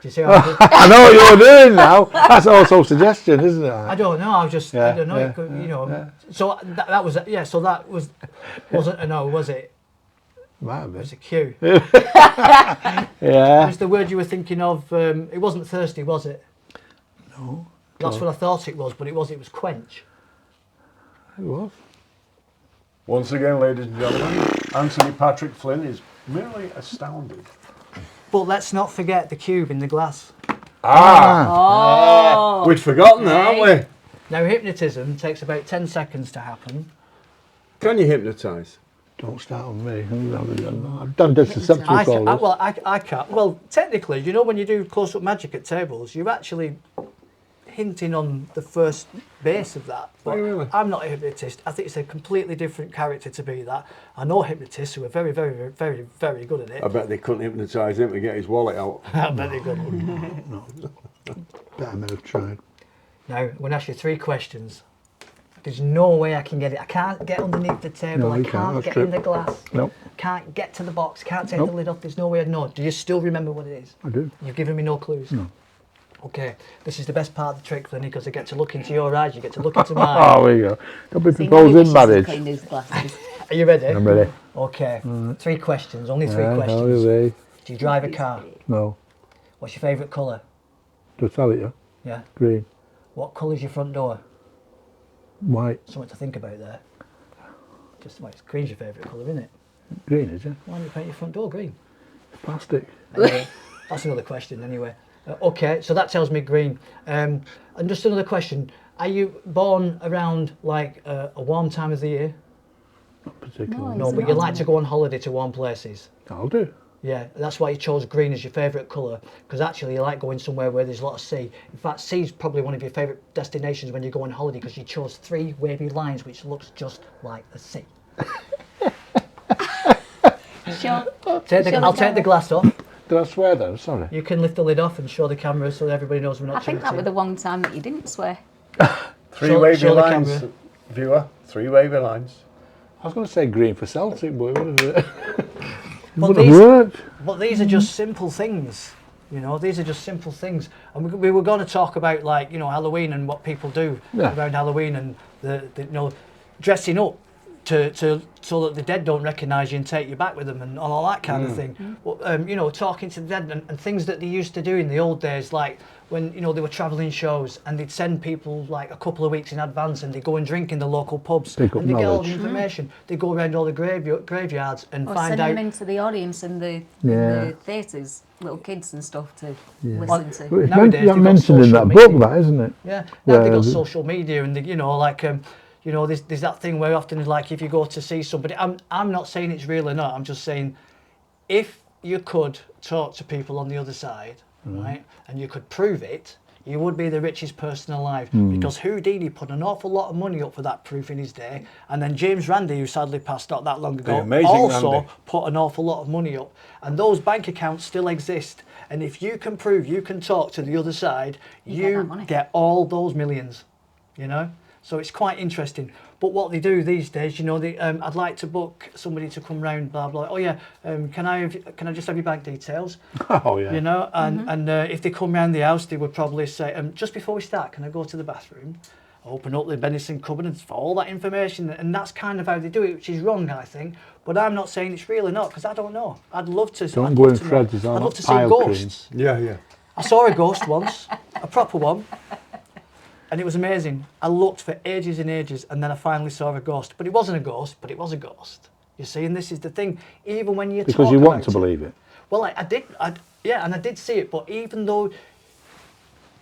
Do you see how I did?
I know what you're doing now. That's also suggestion, isn't it?
I don't know. I was just. I
Yeah,
don't know.
yeah,
It could, you know.
yeah.
So that was. Yeah. So that wasn't an O, was it?
Might have
It
been.
was a Q.
Yeah.
Was the word you were thinking of? It wasn't thirsty, was it?
No.
That's what I thought it was, but it was. It was quench.
It was.
Once again, ladies and gentlemen, Anthony Patrick Flynn is merely astounded.
But let's not forget the cube in the glass.
Ah!
Oh,
We'd forgotten that, hadn't we?
Now, hypnotism takes about 10 seconds to happen.
Can you hypnotise?
Don't start with me. I've done deceptive callers.
I can't. Well, technically, you know, when you do close-up magic at tables, you're actually hinting on the first base of that. But
really?
I'm not a hypnotist. I think it's a completely different character to be that. I know hypnotists who are very, very, very, very good at it.
I bet they couldn't hypnotise him to get his wallet out.
I bet they could.
No. Bet I may have tried.
Now, I'm going to ask you 3 questions. There's no way I can get it. I can't get underneath the table.
No,
I
you
can't
can't.
get
That's
in the glass.
Nope.
Can't get to the box. Can't take
Nope.
the lid off. There's no way I'd know. Do you still remember what it is?
I do.
You've given me no clues.
No.
Okay. This is the best part of the trick, Flynny, because I get to look into your eyes. You get to look into mine.
Oh, there you go. Don't be
See, now he
proposing
wishes he'd
marriage.
cleaned his glasses.
Are you ready?
I'm ready.
Okay. 3 questions. Only 3
Yeah,
questions.
how are they?
Do you drive a car?
No.
What's your favourite colour?
Do I tell it you?
Yeah.
Green.
What colour's your front door?
White.
Something to think about there. Just well, green's your favourite colour, isn't it?
Green, is it?
Why don't you paint your front door green?
Plastic.
Anyway, that's another question anyway. Okay, so that tells me green. And just another question. Are you born around like a warm time of the year?
Not particularly.
No, but you like to go on holiday to warm places.
I'll do.
Yeah, that's why you chose green as your favourite colour, because actually you like going somewhere where there's a lot of sea. In fact, sea's probably one of your favourite destinations when you go on holiday, because you chose 3 wavy lines which looks just like the sea.
Sure.
I'll take the glass off.
Did I swear though? Sorry.
You can lift the lid off and show the camera so everybody knows we're not
I think that
cheating.
was the one time that you didn't swear.
3
Show-
wavy
show the
lines,
camera.
viewer. 3 wavy lines.
I was going to say green for Celtic, but it would have
But
wouldn't have
these-
worked.
But these are just simple things, you know. These are just simple things, and we were going to talk about, like, you know, Halloween and what people do around Halloween, and the you know, dressing up to so that the dead don't recognise you and take you back with them and all that kind of thing. Well, you know, talking to the dead and things that they used to do in the old days, like when, you know, they were travelling shows and they'd send people like a couple of weeks in advance and they go and drink in the local pubs
Pick up
and they get all
knowledge.
the information. They go around all the graveyards and
Or
find
send
out.
them into the audience in the theatres, little kids and stuff to listen to.
Well, it's
Nowadays,
that's
they've got
mentioned in
social
that
media.
book, that isn't it?
Yeah, now they've got
Yeah.
social media and, you know, like, you know, there's that thing where often, like, if you go to see somebody, I'm not saying it's real or not, I'm just saying if you could talk to people on the other side, right, and you could prove it, you would be the richest person alive, because Houdini put an awful lot of money up for that proof in his day, and then James Randi, who sadly passed not that long ago,
The amazing
also
Randi.
put an awful lot of money up, and those bank accounts still exist, and if you can prove you can talk to the other side,
You get that
you
money.
get all those millions, you know. So it's quite interesting. But what they do these days, you know, they, I'd like to book somebody to come round, blah blah. Oh yeah, can I just have your bank details?
Oh yeah.
You know, and if they come round the house, they would probably say, just before we start, can I go to the bathroom? Open up the venison cupboard and for all that information, and that's kind of how they do it, which is wrong, I think. But I'm not saying it's real or not, because I don't know. I'd love to.
Don't
I'd
go
love
in
to know.
Fred's, it's all
I'd love
that
to see
pile
ghosts.
Yeah, yeah.
I saw a ghost once, a proper one, and it was amazing. I looked for ages and ages, and then I finally saw a ghost. But it wasn't a ghost, but it was a ghost. You see, and this is the thing. Even when you
Because
talk
you want
about
to
it-
believe it.
Well, I did, and I did see it. But even though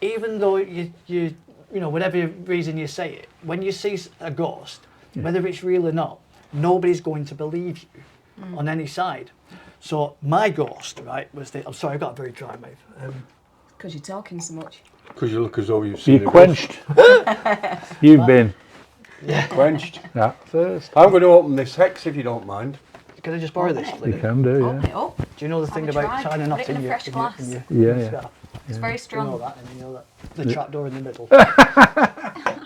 you know, whatever reason you say it, when you see a ghost, whether it's real or not, nobody's going to believe you on any side. So my ghost, right, was the. I'm sorry, I got a very dry mouth.
Because you're talking so much.
Because you look as though you've seen
You're
a
quenched. You've been.
ghost. Quenched.
Yeah. First.
I'm going to open this hex if you don't mind.
Can I just borrow this,
You
Flynny?
can do,
Open
yeah.
it up.
Do you know the
Have
thing
a
about
try.
tying a
Put
knot
it in a
in your
fresh glass.
in your
Yeah, yeah.
scarf?
It's very
You know
strong.
that, and you know that the trapdoor in the middle.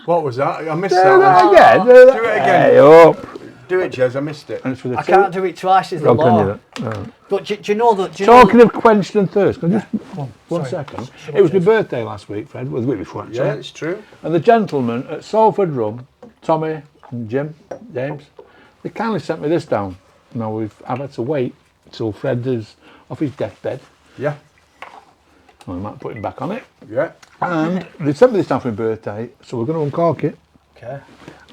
What was that? I missed
Do
that
that
one.
again. Do that.
Do it again.
Hey, up.
Do it, Jez. I missed it.
And it's for the
I can't do it twice, is the
Oh, can
law.
you that? No.
But do you know that? Do you know
Talking of quenched and thirst, can I just one
sorry.
second?
Shut
It was
up,
my
Jez.
birthday last week, Fred. Well, the week before, actually.
Yeah, it's true.
And the gentleman at Salford Rum, Tommy and James, they kindly sent me this down. Now I've had to wait till Fred is off his deathbed.
Yeah.
I might put him back on it.
Yeah.
And they sent me this down for my birthday, so we're going to uncork it.
Okay.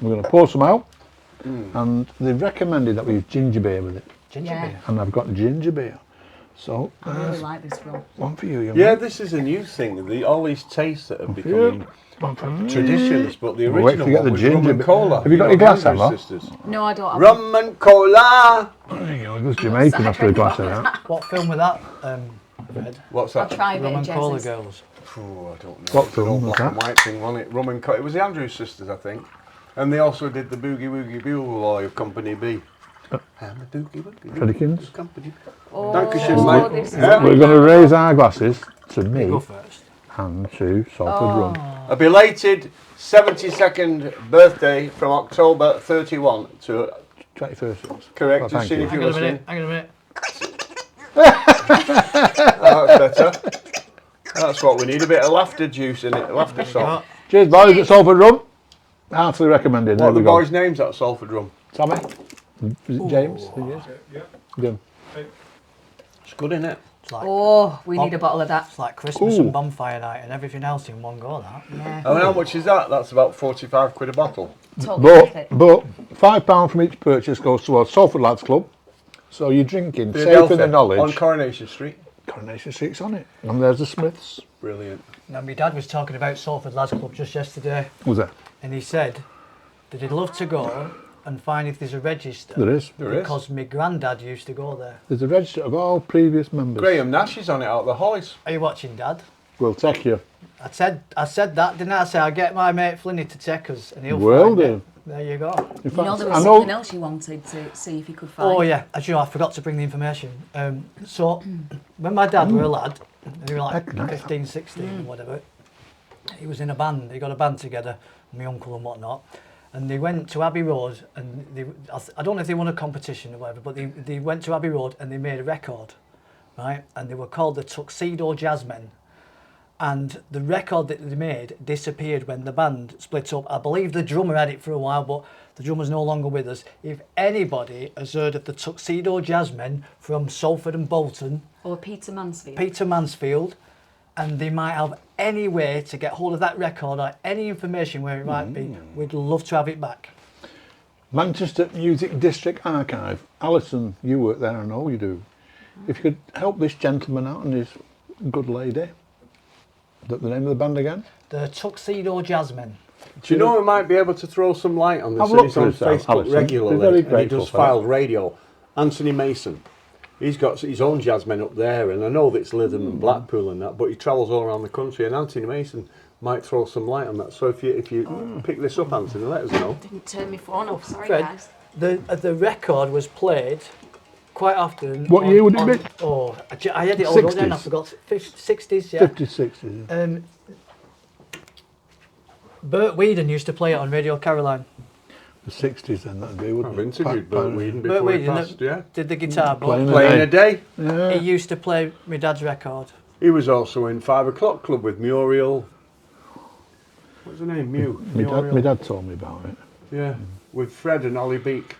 We're going to pour some out. And they've recommended that we use ginger beer with it.
Ginger
Yeah.
beer.
And I've got ginger beer. So,
I really like this rum.
one for you, young
Yeah,
man.
this is a new thing. All these tastes that have
For
become
you. One for me.
traditions, but the
Well, wait
original
till you get
one
the
was
ginger
rum and
bit.
cola.
Have you got
know,
your glass,
the Andrews
Emma?
sisters.
No, I don't have
Rum and cola.
There you go, it goes Jamaican after a glass of that.
What film was that, Fred?
What's
I'll
that?
try a bit
Rum
of
and Cola
Jez's.
Girls.
Oh, I don't know.
What
It's an
film
old
was
black and
that?
white thing, wasn't it? Rum and cola. It was the Andrews sisters, I think. And they also did the Boogie Woogie Boy of Company B. And the Boogie Woogie
Freddykins.
of Company B.
Oh,
Dankeschön, mate.
this is
Yeah.
We're going to raise our glasses to
You
me
go first.
and to Salford Rum.
A belated 72nd birthday from October 31 to
21st. it was.
correct.
Well,
Just
thank
seeing
you.
if
Hang
you're
on a minute.
listening.
Hang on a minute.
That's better. That's what we need. A bit of laughter juice in it. Laughter salt.
Cheers, boys, at Salford Rum. Heartily recommended.
What
There
are the
we go.
boys' names at Salford Rum?
Tommy? Is it James? Is it?
Yeah.
Good.
It's good, isn't it?
It's like,
Oh, we need a bottle of that.
it's like Christmas
Ooh.
and bonfire night and everything else in one go, that.
Yeah.
And how much is that? That's about 45 quid a bottle.
Totally worth it.
But £5 from each purchase goes towards Salford Lads Club. So you're drinking safe in the
Philadelphia,
knowledge.
on Coronation Street.
Coronation Street's on it. And there's the Smiths.
Brilliant.
Now, my dad was talking about Salford Lads Club just yesterday,
Was there?
and he said that he'd love to go and find if there's a register.
There is.
There is.
Because my granddad used to go there.
There's a register of all previous members.
Graham Nash is on it out of the Hollies.
Are you watching, Dad?
We'll take you.
I said that, didn't I? I said I'll get my mate Flynny to take us, and he'll
Will
find
do.
it. There you go.
In
You know,
fact,
there
I
was
know.
something else you wanted to see if you could find.
Oh yeah, as you know, I forgot to bring the information. So when my dad were a lad, and he was like
Heck, nice.
15, 16 or whatever, he was in a band. He got a band together, my uncle and whatnot, and they went to Abbey Road, and I don't know if they won a competition or whatever, but they went to Abbey Road and they made a record, right? And they were called the Tuxedo Jazzmen. And the record that they made disappeared when the band split up. I believe the drummer had it for a while, but the drummer's no longer with us. If anybody has heard of the Tuxedo Jazzmen from Salford and Bolton,
Or Peter Mansfield.
Peter Mansfield, and they might have any way to get hold of that record or any information where it might be, we'd love to have it back.
Manchester Music District Archive. Alison, you work there, I know you do. If you could help this gentleman out and his good lady. The name of the band again?
The Tuxedo Jazzmen.
Do you know we might be able to throw some light on this?
Have a
And
look
he's on
for yourself,
Facebook
Alison. We're
regularly,
very
and he
grateful
does
for that.
filed radio. Anthony Mason. He's got his own jazzmen up there, and I know that it's Lytham and Blackpool and that, but he travels all around the country, and Anthony Mason might throw some light on that. So if you pick this up, Anthony, let us know.
Didn't turn my phone off, sorry
Fred,
guys.
the record was played quite often.
What year would it be?
Oh, I had it all wrote down, I
60s.
forgot. 60s, yeah.
50s, 60s.
Bert Whedon used to play it on Radio Caroline.
The 60s then, that'd be, wouldn't
I've
it?
interviewed Bert Whedon
Bert
before he
Whedon
passed, yeah.
did the guitar, but
Playing
Playing a day.
Yeah.
he used to play my dad's record.
He was also in 5 O'Clock Club with Muriel. What's her name?
My dad told me about it.
Yeah, with Fred and Ollie Beak.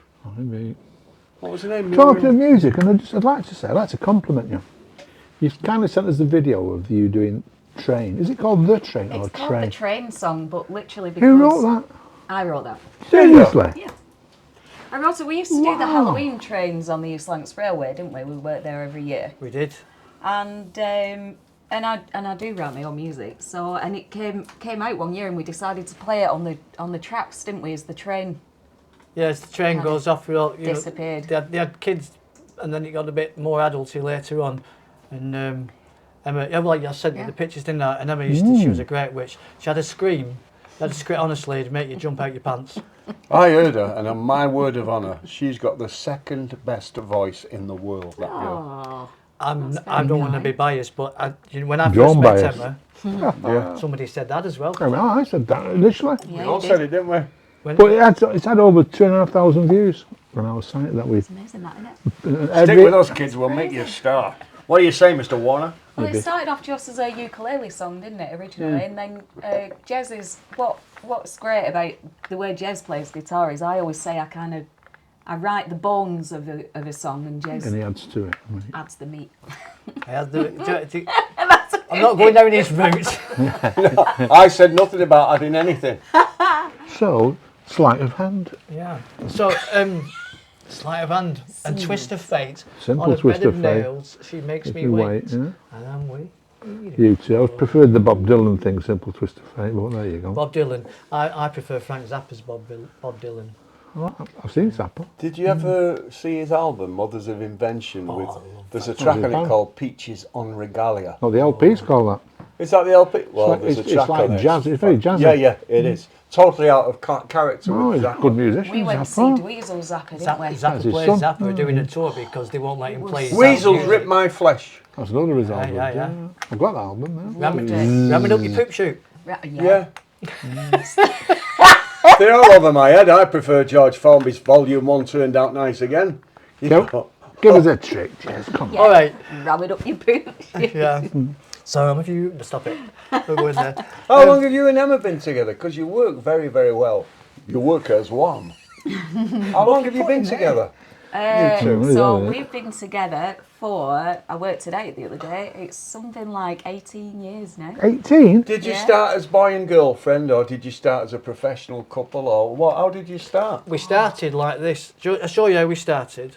What was her name?
Talking of
Muriel?
music, and I'd like to compliment you. You've kindly sent us the video of you doing Train. Is it called The Train or
It's called
Train?
the Train song, but literally because...
Who wrote that?
I wrote that.
Seriously?
Yeah. I wrote it. We used to do the Halloween trains on the East Lancs Railway, didn't we? We worked there every year.
We did.
And I do write my own music. So it came out one year, and we decided to play it on the tracks, didn't we? As the train
Yeah, as the train
Kind of
goes off, we all,
disappeared.
They had kids, and then it got a bit more adulty later on. And Emma, yeah, like I said,
Yeah.
the pictures, didn't I? And Emma used to, she was a great witch. She had a scream. Honestly, it'd make you jump out your pants.
I heard her, and on my word of honour, she's got the second best voice in the world, that girl.
Oh,
I
very
don't want to be
kind.
biased, but when I
You're
first met
biased.
Emma,
Yeah.
somebody said that as well.
I said that initially.
yeah,
We
you
all
did.
said it, didn't we?
But it's had over 2,500 views when I was saying that with
It's amazing, that, isn't it?
Stick with us, kids, we'll make you a star. What do you say, Mr. Warner?
Well, it started off just as a ukulele song, didn't it, originally? And then Jez is... What's great about the way Jez plays guitar is I always say I write the bones of a song, and Jez
and he adds to it.
adds the meat.
I had I'm not going down his route.
I said nothing about adding anything.
So, sleight of hand.
Yeah. So, Sleight of hand and twist of fate.
Simple
on a
twist
bed
of
of
fate.
nails, she makes
If
me
you
wait.
wait, yeah.
And I'm waiting.
You too. I preferred the Bob Dylan thing, Simple Twist of Fate, but there you go.
Bob Dylan. I prefer Frank Zappa's Bob Dylan.
Oh, I've seen Zappa.
Did you ever see his album, Mothers of Invention?
Oh,
With
I love
there's a
that.
track
Was
on
it
it
fun?
called Peaches on Regalia.
Oh, the LP's called that.
Is that the LP? Well,
like-
there's
it's
a track
like
on it.
jazz, it's very jazzy.
Yeah, yeah, it is. Totally out of character
Oh,
with
he's a
Zappa.
good musician,
We went to see
Zappa.
Dweezil Zappa, didn't
Zappa,
we?
That's
Zappa
his
plays
son.
Zappa are doing a tour because they won't let him play his
Weasels
music.
ripped my flesh.
That's another of his
Yeah,
albums.
yeah, yeah.
I've got that album now.
Ramming up your poop chute.
Yeah. They're all over my head. I prefer George Formby's Volume 1 Turned Out Nice Again. You
Yep.
know.
Give us a trick, Jess. Come on.
Yeah.
All right.
Ram it up your poop.
Yeah. Some of you. Stop it. We're going there.
How long have you and Emma been together? Because you work very, very well. You work as one. How long have you been together?
two.
So
Yeah.
we've been together for, I worked it out the other day, it's something like 18 years now.
18?
Did you
Yeah.
start as boy and girlfriend, or did you start as a professional couple, or what? How did you start?
We started like this. I'll show you how we started.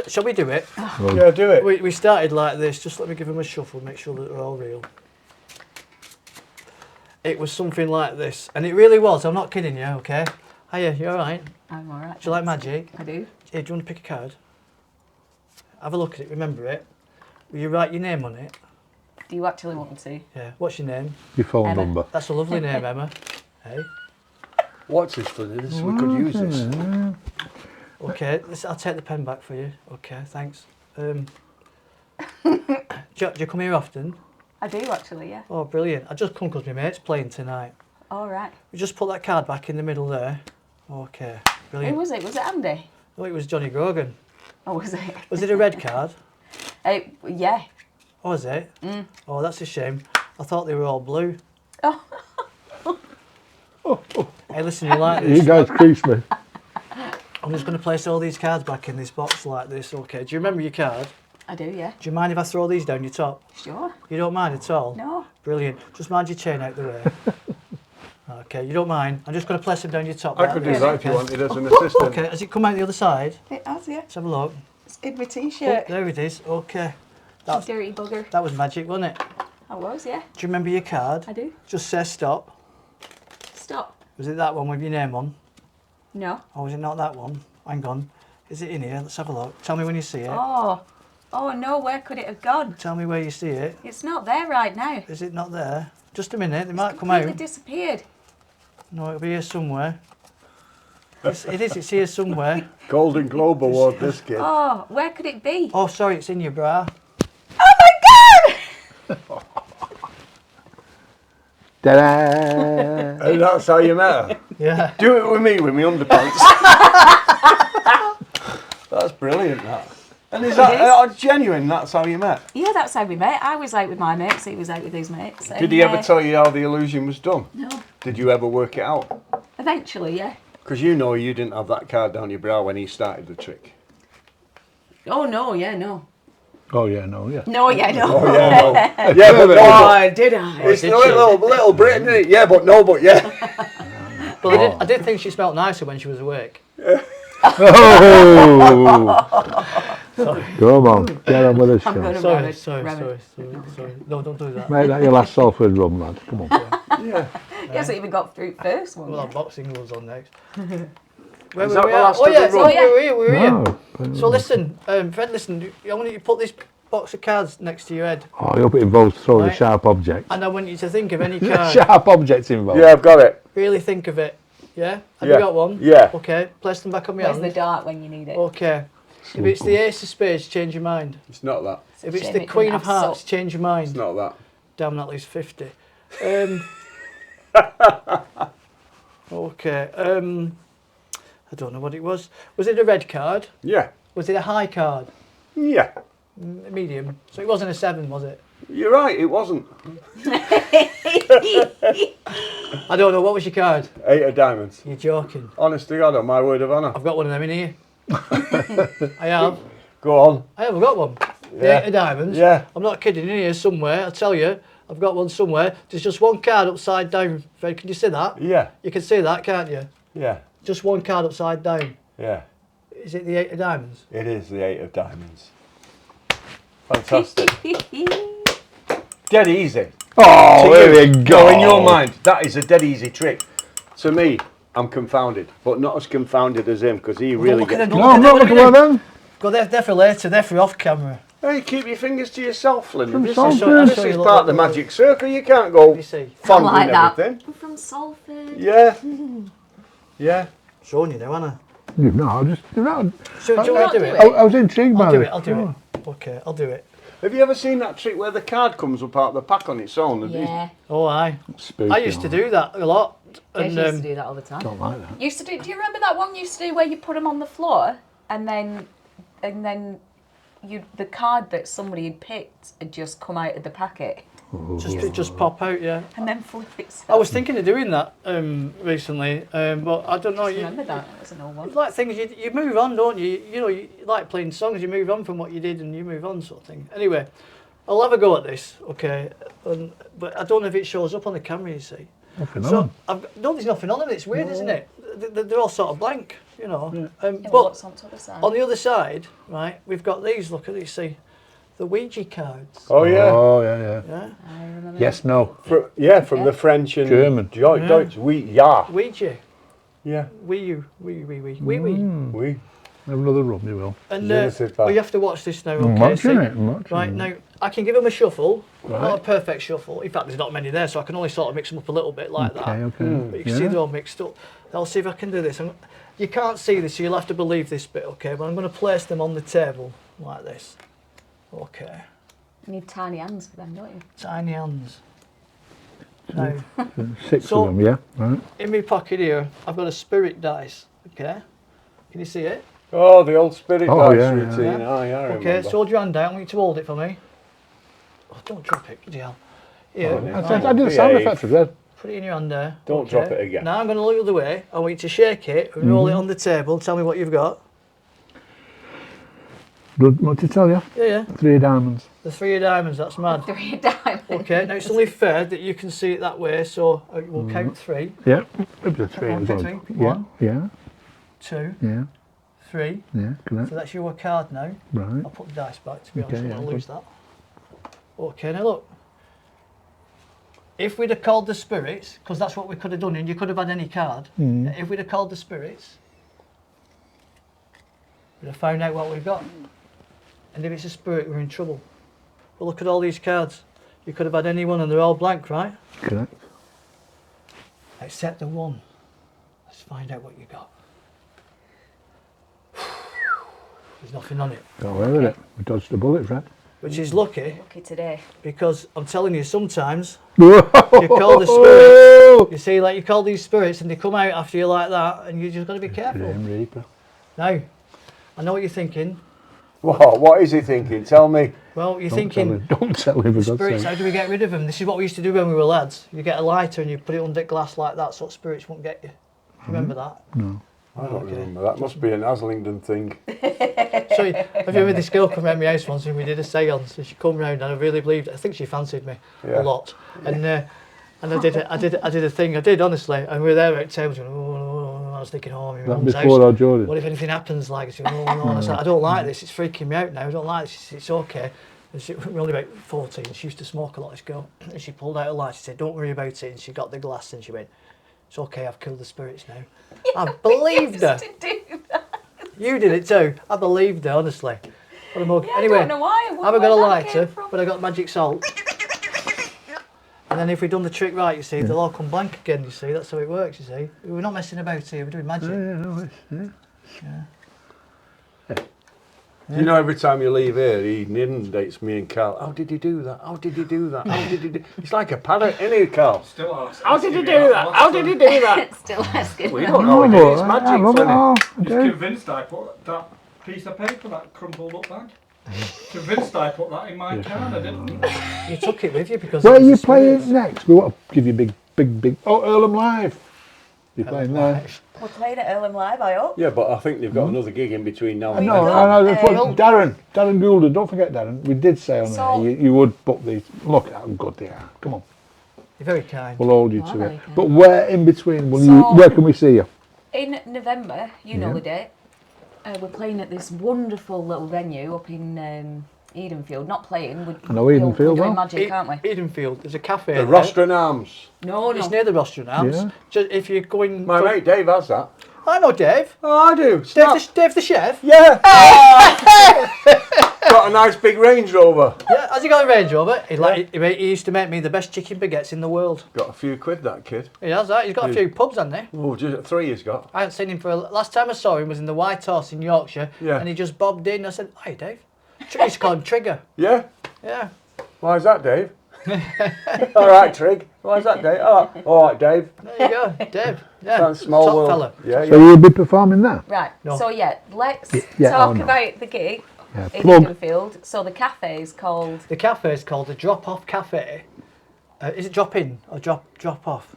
Shall we do it?
Yeah, do it.
We started like this. Just let me give them a shuffle, make sure that they're all real. It was something like this, and it really was. I'm not kidding you. Okay. Hiya, you all right?
I'm alright.
Do you like magic?
I do.
Hey, do you want to pick a card? Have a look at it. Remember it. Will you write your name on it?
Do you actually want me to?
Yeah. What's your name?
Your phone
Emma.
number.
That's a lovely name, Emma. Hey.
What's this for this? We could use this.
Okay. I'll take the pen back for you. Okay. Thanks. Do you come here often?
I do actually, yeah.
Oh, brilliant. I just come because my mate's playing tonight.
Alright.
We just put that card back in the middle there. Okay.
Who
Brilliant.
was it? Was it Andy?
Oh, it was Johnny Grogan.
Or was it?
Was it a red card?
Yeah.
Oh, was it? Oh, that's a shame. I thought they were all blue.
Oh.
Hey, listen, you like
You
this?
guys crease me.
I'm just going to place all these cards back in this box like this. Okay. Do you remember your card?
I do, yeah.
Do you mind if I throw these down your top?
Sure.
You don't mind at all?
No.
Brilliant. Just mind your chain out the way. Okay, you don't mind. I'm just going to place them down your top.
I
like
could
this.
do that if you wanted as an assistant.
Okay, has it come out the other side?
It has, yeah.
Let's have a look.
It's in my
Oh,
t-shirt.
there it is. Okay.
You dirty bugger.
That was magic, wasn't it?
I was, yeah.
Do you remember your card?
I do.
Just say stop.
Stop.
Was it that one with your name on?
No.
Or was it not that one? Hang on. Is it in here? Let's have a look. Tell me when you see it.
Oh. Oh no, where could it have gone?
Tell me where you see it.
It's not there right now.
Is it not there? Just a minute. It might come
Completely
out.
disappeared.
No, it'll be here somewhere. It is. It's here somewhere.
Golden Globe Award, this kid.
Oh, where could it be?
Oh, sorry. It's in your bra.
Oh my god!
Ta-da!
And that's how you met her.
Yeah.
Do it with me underpants. That's brilliant, that. And is that genuine? That's how you met?
Yeah, that's how we met. I was out with my mates, he was out with his mates.
Did he ever tell you how the illusion was done?
No.
Did you ever work it out?
Eventually, yeah.
Because you know you didn't have that card down your brow when he started the trick.
Oh no, yeah, no.
Oh, yeah, no, yeah.
No, yeah, no.
Oh, yeah, no. Yeah, but no.
Oh, did I?
It's
did
a
she?
little Britain, isn't it? Yeah, but no, but yeah.
But I did think she smelled nicer when she was awake.
Oh! Come on, get on with the
I'm
show.
gonna
Sorry,
ram it,
sorry,
ram
sorry,
it.
sorry. No, don't do that.
Mate, that your last Salford rum, lad. Come on.
Yeah.
He hasn't even got through first one.
We'll
yet.
have boxing gloves on next. Where
Is
were
that
we
the
at?
last
Oh
of
yeah,
the
so
run?
we're here.
No.
So listen, Fred, listen. I want you to put this box of cards next to your head,
Oh, I hope it involves throwing a
Right.
sharp object.
and I want you to think of any card.
Sharp objects involved.
Yeah, I've got it.
Really think of it. Yeah. Have
Yeah.
you got one?
Yeah.
Okay. Place them back on my
Where's the
hand.
dart when you need it?
Okay. If it's the Ace of Spades, change your mind.
It's not that.
If it's
Shame
the
it
Queen
didn't
of
have
Hearts,
salt.
change your
It's
mind.
not that.
Damn, that leaves 50. Okay. I don't know what it was. Was it a red card?
Yeah.
Was it a high card?
Yeah.
Medium. So it wasn't a 7, was it?
You're right, it wasn't.
I don't know. What was your card?
8 of diamonds.
You're joking.
Honest to God, on my word of honour.
I've got one of them in here. I have.
Go on.
I have got one. The
Yeah.
8 of diamonds.
Yeah.
I'm not kidding. In here somewhere. I'll tell you. I've got one somewhere. There's just one card upside down. Fred, can you see that?
Yeah.
You can see that, can't you?
Yeah.
Just one card upside down.
Yeah.
Is it the 8 of diamonds?
It is the 8 of diamonds. Fantastic. Dead easy.
Oh,
To
there
you.
we go.
In your mind, that is a dead easy trick. To me, I'm confounded, but not as confounded as him because he really
look at
gets.
him.
No, I'm not looking at them.
Go there for later, there for off camera.
Hey, keep your fingers to yourself, Flynny.
From
This
Salford.
is part of the magic circle. You can't go
You see.
fondling
like that.
everything.
I'm from Salford.
Yeah. Yeah.
Showing you now, Anna.
No, I just. No,
Do you want to do it?
I was intrigued by
I'll do
it.
it, I'll do it. Okay, I'll do it.
Have you ever seen that trick where the card comes up out of the pack on its own?
Yeah.
Oh, aye.
Spooky,
I used to do that a lot.
Jez
And
used to do that all the time.
Don't like that.
Used to do. Do you remember that one you used to do where you put them on the floor and then the card that somebody had picked had just come out of the packet
just pop out, yeah.
and then flip it.
I was thinking of doing that recently, but I don't know.
I remember that. That was an old one.
Like things, you move on, don't you? You know, you like playing songs, you move on from what you did and you move on, sort of thing. Anyway, I'll have a go at this, okay? But I don't know if it shows up on the camera, you see.
Nothing
So,
on.
no, there's nothing on them, it's weird, isn't it? They're all sort of blank, you know.
Yeah,
But
what's on the other side?
on the other side, right, we've got these, look at these, see? The Ouija cards.
Oh, yeah.
Oh, yeah.
Yeah?
I remember.
Yes, no.
From
Yeah.
the French and
German.
Deutsch. Yeah.
Ouija.
Yeah.
We.
We.
Have another rum, you will.
And
Genesis
well,
back.
you have to watch this now,
I'm
okay?
watching it. I'm watching
Right,
it.
now, I can give them a shuffle, not a
Right.
perfect shuffle. In fact, there's not many there, so I can only sort of mix them up a little bit like that.
Okay.
But you can see they're all mixed up. I'll see if I can do this. You can't see this, so you'll have to believe this bit, okay? But I'm going to place them on the table like this. Okay.
You need tiny hands for them, don't you?
Tiny hands. Now,
6
So-
of them, yeah. Right.
in my pocket here, I've got a spirit dice, okay? Can you see it?
Oh, the old spirit
Oh,
dice
yeah,
routine.
yeah.
Oh, yeah, I remember.
Okay, so hold your hand out. I want you to hold it for me. Oh, don't drop it, bloody hell. Here,
Oh, yeah.
I did a sound
Behave.
effect as well.
put it in your hand there.
Don't drop it again.
Now I'm going to look the other way. I want you to shake it and roll it on the table. Tell me what you've got.
What to tell you?
Yeah.
3 diamonds.
The 3 of diamonds, that's mad.
3 diamonds.
Okay, now it's only fair that you can see it that way, so we'll count 3.
Yeah. It was a 3.
One,
It was
two,
on.
three.
Yeah.
One.
Yeah.
2,
Yeah.
3.
Yeah. Correct.
So that's your card now.
Right.
I'll put the dice back, to be honest,
Okay,
I don't want
yeah,
to lose that. Okay, now look. If we'd have called the spirits, because that's what we could have done, and you could have had any card, if we'd have called the spirits, we'd have found out what we've got. And if it's a spirit, we're in trouble. But look at all these cards. You could have had any one and they're all blank, right?
Correct.
Except the one. Let's find out what you got. There's nothing on it.
Got away with it. We dodged a bullet, Fred.
Which is lucky,
Lucky today.
because I'm telling you, sometimes
You
you call the spirits, you see, like you call these spirits and they come out after you like that, and you just got to be careful.
Grim Reaper.
Now, I know what you're thinking.
What is he thinking? Tell me.
Well, you're
Don't tell
thinking,
him. Don't tell him, for God's
spirits,
sake.
how do we get rid of them? This is what we used to do when we were lads. You get a lighter and you put it under glass like that so spirits won't get you. Remember that?
No.
I don't remember. That must be an Aslington thing.
So, have you ever this girl come round my house once and we did a seance, and she come round and I really believed, I think she fancied me
Yeah.
a lot. And I did a thing, I did honestly, and we were there at tables going, oh, I was thinking, oh, my
That
mum's
before
house.
our Jordan.
What if anything happens? Like, she went, oh no, and I said, I don't like this, it's freaking me out now, I don't like this, it's okay. And she, we were only about 14, she used to smoke a lot, this girl, and she pulled out a light, she said, don't worry about it, and she got the glass and she went, it's okay, I've killed the spirits now. I believed her.
To do that.
You did it too. I believed her, honestly. What a mug.
Yeah,
Anyway,
I don't know why.
I haven't got a
where that
lighter,
came from.
but I got magic salt. And then if we've done the trick right, you see, they'll all come blank again, you see. That's how it works, you see. We're not messing about here, we're doing magic.
No,
You know, every time you leave here, he inundates me and Carl. How did he do that? How did he do that? How did he do? It's like a parrot, isn't he, Carl?
Still asking.
How did he do that? How did he do that?
Still asking.
We
them.
don't know. He did his
I
magic,
love it
Flynny.
all. I
Just
do.
convinced I put that piece of paper, that crumpled up bag. Convinced I put that in my card. I didn't.
You took it with you because
Where are
it was
you
the
playing
spirits.
next? We want to give you big. Oh, Earlham Live. You're playing there.
We're playing at Earlham Live, I hope.
Yeah, but I think they've got another gig in between now
I
and
know,
then.
I know. That's what
Well-
Darren Goulden. Don't forget Darren. We did say on
So-
there you would book these. Look how good they are. Come on,
You're very kind.
we'll hold you
Oh,
to
very
it.
kind.
But where in between? Will
So-
you? Where can we see you?
In November, you know
Yeah.
the date. we're playing at this wonderful little venue up in Edenfield. Not playing.
I know Edenfield
we're doing
well.
magic, aren't we?
Edenfield, there's a cafe.
The
there.
Rostron Arms.
No,
It's
no.
near the Rostron Arms.
Yeah.
Just if you're going.
My mate Dave has that.
I know Dave.
Oh, I do.
Dave the chef.
Yeah. Got a nice big Range Rover.
Yeah, has he got a Range Rover? He used to make me the best chicken baguettes in the world.
Got a few quid, that kid.
He has that. He's got a few pubs, hasn't he?
Oh, just 3 he's got.
I hadn't seen him for last time I saw him was in the White Horse in Yorkshire,
Yeah.
and he just bobbed in. I said, "Hey, Dave." He used to call him Trigger.
Yeah.
Yeah.
Why is that, Dave? All right, Trig. Why is that, Dave? Oh, all right, Dave.
There you go, Dave. Yeah.
That's small
Top
world.
fella.
Yeah,
So you'll be performing there?
Right.
No.
So yeah, let's
Yeah,
talk
oh, no.
about the gig
Yeah,
in
plug.
Edenfield. So the cafe is called.
The cafe is called the Drop Off Cafe. Is it drop in or drop off?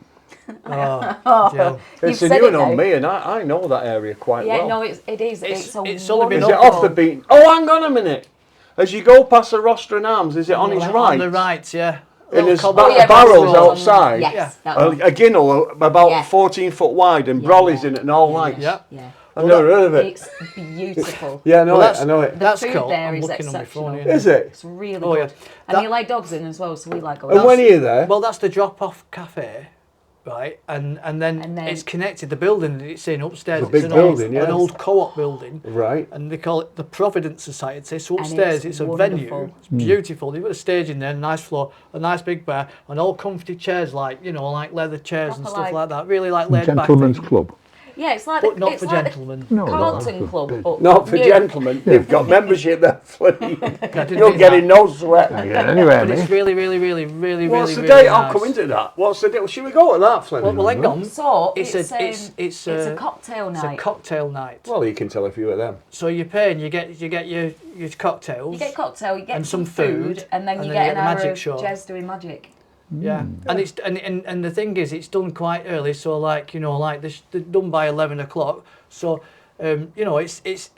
Oh, Jill.
It's
You've
a
said
new
it
one on
now.
me, and I know that area quite
Yeah,
well.
no, it is.
It's
a
only been
Is it
wonderful-
off the beat? Oh, hang on a minute. As you go past the Rostron Arms, is it on his right?
On the right, yeah.
And there's
Cobble-
yeah,
barrels
that's the one.
outside.
Yes,
Yeah.
that
A,
one.
a ginnel about
Yeah.
14 foot wide and
Yeah,
brollies
yeah.
in it and all lights.
Yeah.
Yeah.
I've never heard of it.
It's beautiful.
Yeah, I know
Well,
it. I know it.
The
That's
food
cool.
there
I'm
is
looking on my phone
exceptional.
here.
Is it?
It's really
Oh,
good.
yeah.
And
That-
you like dogs in as well, so we like going.
And when are you there?
Well, that's the Drop Off Cafe, right? And then
And then-
it's connected. The building that it's in upstairs.
It's a big
an
building,
old,
yeah.
An old co-op building.
Right.
And they call it the Providence Society. So
And
upstairs,
it's
it's a
wonderful.
venue. It's beautiful. They've got a stage in there, a nice floor, a nice big bar, and all comfy chairs, like like leather chairs and
Proper
stuff
like-
like that. Really like laid back.
Gentleman's
thing.
Club.
Yeah, it's like
But
the,
not
it's
for
like
gentlemen.
the
No,
Carlton
no,
Club.
big.
But
Not for
new.
gentlemen. You've got membership there, Flynny.
didn't
You're
think
getting no sweat.
Yeah, anyway,
But it's
mate.
really, really, really, really,
What's
really,
the
really
date?
nice.
I'll come into that. What's the date? Should we go to that, Flynny?
Well, hang on.
So
It's
it's a cocktail
It's
night.
a cocktail night.
Well, you can tell a few of them.
So you're paying, you get your cocktails.
You get a cocktail, you get
and
some
some food,
and then you
and
get
then you
an
get the
hour
magic
of
show.
Jez doing magic.
Yeah, and it's and the thing is, it's done quite early. So like they're done by 11 o'clock. So it's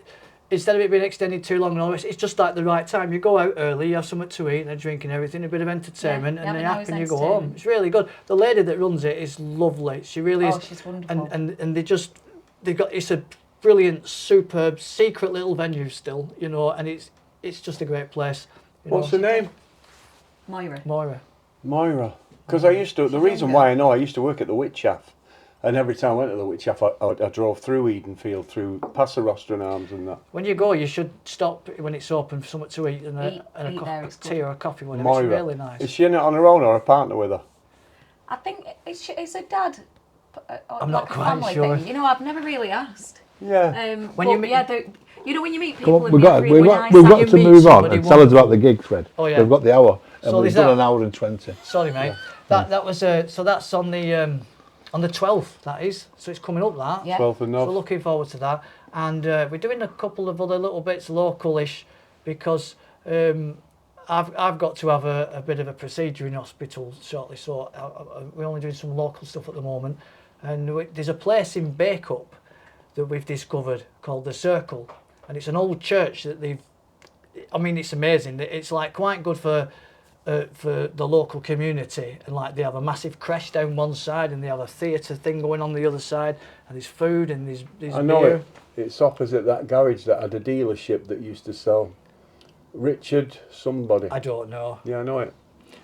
instead of it being extended too long, no, it's just like the right time. You go out early, you have something to eat and a drink and everything, a bit of entertainment,
Yeah,
and then
yeah,
after
no,
you
it's
go home.
entertainment.
It's really good. The lady that runs it is lovely. She really
Oh,
is.
she's wonderful.
And they've got it's a brilliant, superb, secret little venue still, and it's just a great place.
What's the name?
Moira.
Moira.
Moira. Because I used to, the reason why I know, I used to work at the Witch Shaft. And every time I went to the Witch Shaft, I drove through Edenfield, through past the Rostron Arms and that.
When you go, you should stop when it's open for something to eat and
Eat
a
there, it's
tea
good.
or a coffee, whatever.
Moira.
It's really nice.
Is she in it on her own or a partner with her?
I think it's a dad.
I'm not
like a
quite
family
sure.
Thing. I've never really asked.
Yeah.
When
But
you meet-
yeah, when you meet
Come
people
on,
in
we've got,
Mayfield,
we've
when
got,
I
we've
say-
got
you
to
meet
move on
somebody
and tell us about
wonderful.
the gig, Fred.
Oh, yeah.
We've got the hour, and
So
we've
is
done
that-
an hour and 20.
Sorry, mate. That was so that's on the 12th. That is. So it's coming up that.
Yeah.
12th of
So
November.
looking forward to that, and we're doing a couple of other little bits local-ish because I've got to have a bit of a procedure in hospital shortly. So we're only doing some local stuff at the moment, and there's a place in Bacup that we've discovered called the Circle, and it's an old church that they've. I mean, it's amazing. It's like quite good for the local community, and like they have a massive creche down one side, and they have a theatre thing going on the other side, and there's food and there's
I know
beer.
it. It's opposite that garage that had a dealership that used to sell Richard somebody.
I don't know,
Yeah, I know it.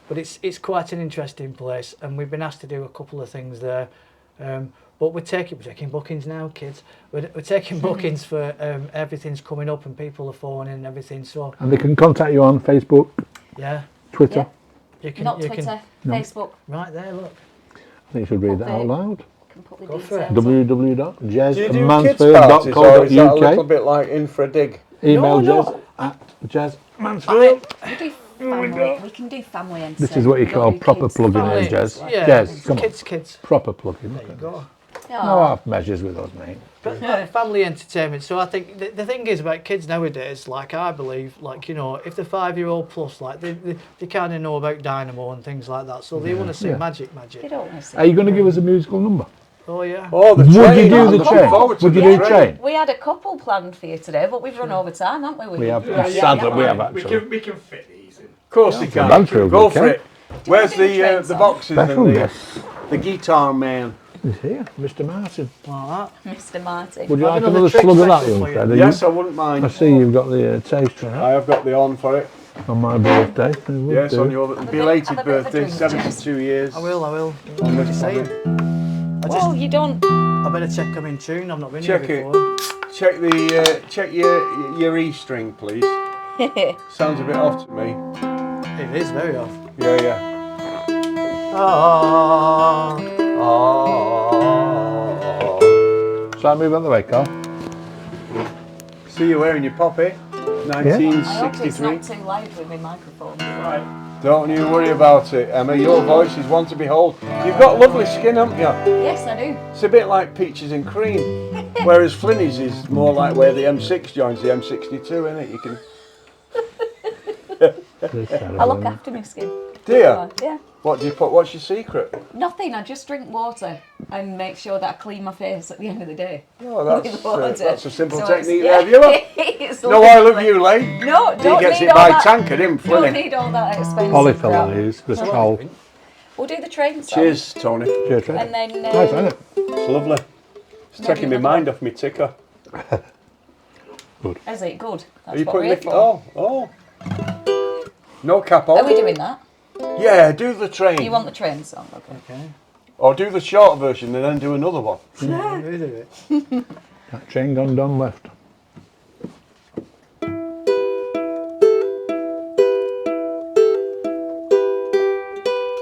but it's quite an interesting place, and we've been asked to do a couple of things there. But we're taking bookings now, kids. We're taking bookings for everything's coming up, and people are phoning and everything. So
And they can contact you on Facebook,
yeah,
Twitter.
Yeah.
you can
Not
you
Twitter,
can
No.
Facebook.
right there. Look,
I think you should read that out loud.
Can put the
Go for it.
details on.
Do you do kids' parties, or is that a
jazzmansfield.co.uk.
little bit like infra dig?
Email
No,
Jazz at jazzmansfield.
We do family. We can do family entertainment.
This is what you
We don't
call
do
proper
kids'
plugging
parties.
in, Jazz.
yeah,
Jazz, come on.
kids.
Proper plugging.
There you go.
No
Oh,
half measures with us, mate.
But family entertainment. So I think the thing is about kids nowadays, like I believe, like if they're 5-year-old plus, like they kind of know about Dynamo and things like that. So they want to see
Yeah.
magic.
they don't want to see.
Are you going to give us a musical number?
Oh yeah.
Oh, the
Would
train.
you do
I'm
the
looking
train?
forward to
Would you
the
do train?
We had a couple planned for you today, but we've run over time, haven't we?
We have.
Yeah,
It's
yeah,
sad
yeah.
that we have
We
actually.
can fit these in.
Of course you
Yeah,
can.
Mansfield
Go
we
for
can.
it. Where's
do the train
the
song?
boxes
Special
and
guest.
the guitar man?
He's here, Mr. Martin.
Like that.
Mr. Martin.
Would you
I've
like
another
another
trick
slug of that,
section
young
for you.
Fred? Are
Yes, I wouldn't
I
mind.
see you've got the taste tray
I have got the on for it.
on my birthday. It would
Yes,
do.
on your
Have a bit
belated
of a
birthday,
drink,
72 years.
I will.
On
What are
this
you saying?
Well, you don't.
I better check them in tune. I've not been
Check
here
it.
before.
Check your E string, please. Sounds a bit off to me.
It is very off.
Yeah.
Ah.
So I move out the way, Carl.
See you wearing your poppy.
I hope it's
1963.
not too loud with my microphone.
Right.
Don't you worry about it, Emma. Your voice is one to behold. You've got lovely skin, haven't you?
Yes, I do.
It's a bit like peaches and cream. Whereas Flynny's is more like where the M6 joins the M62, isn't it? You can.
I look after my skin.
Do you?
Yeah.
What do you put? What's your secret?
Nothing. I just drink water and make sure that I clean my face at the end of the day.
Oh,
With water.
that's a simple
So
technique
it's-
there, have you?
It's
No, I love
lovely.
you, Lane.
No,
He
don't
gets
need
it
all
by
that.
tanker, didn't
Don't
Flynny?
need all that expensive
Polyfill
crap.
I use, the coal.
We'll do the train song.
Cheers, Tony.
Cheers, Fred.
And then
Nice, isn't it?
It's lovely. It's
Maybe
taking my
another
mind off my ticker.
is it good? That's
Are you
what we're
putting
here
the...
for.
Oh. No cap
Are
on.
we doing that?
Yeah, do the train.
You want the train song? Okay.
Okay.
Or do the short version and then do another one.
Yeah, we do it.
That chain gone down left.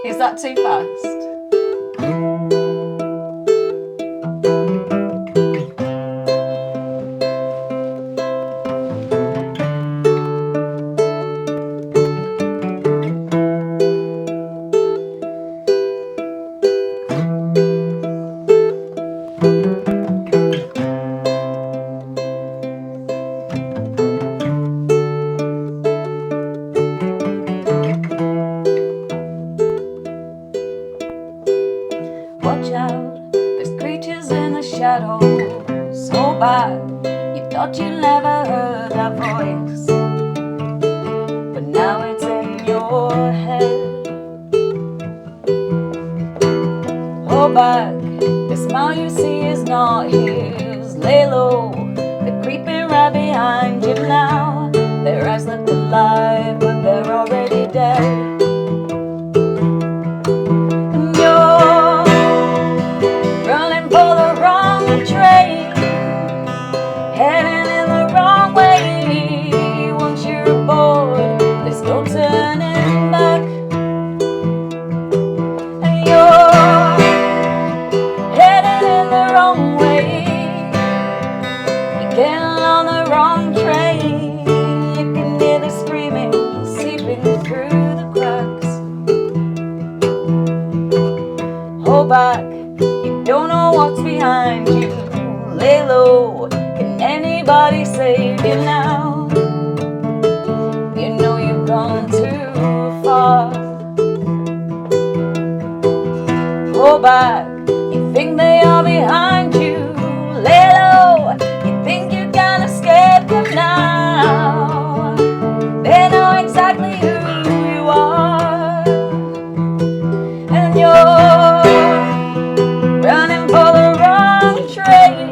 Is that too fast? Watch out, there's creatures in the shadows. Hold back, you thought you never heard that voice, but now it's in your head. Hold back, the smile you see is not his. Lay low, they're creeping right behind you now. Their eyes look alive, but they're already dead. Running for the wrong train, heading in the wrong way. Once you're aboard, there's no turning back. And you're heading in the wrong way. You're getting on the wrong train. You can hear the screaming seeping through the cracks. Hold back, you don't know what's behind you. Lay low, can anybody save you now? You know you've gone too far. Hold back, you think they are behind you. Lay low, you think you can escape them now. They know exactly who you are. And you're running for the wrong train,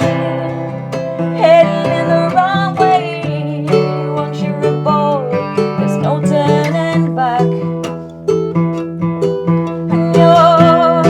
heading in the wrong way. Once you're aboard, there's no turning back. And you're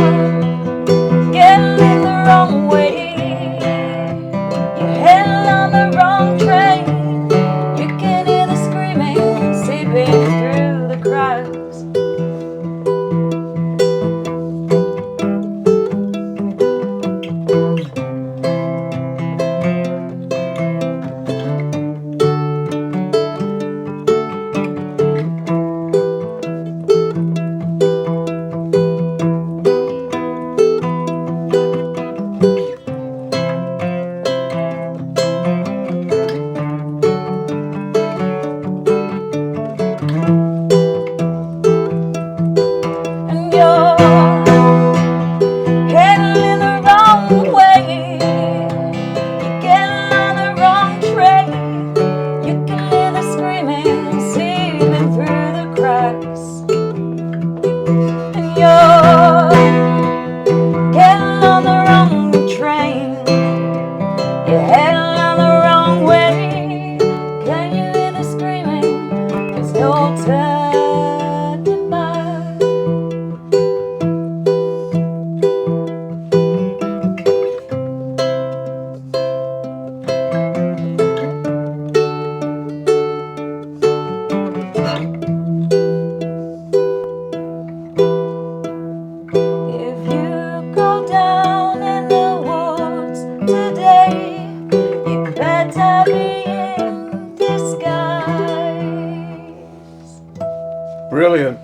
Brilliant.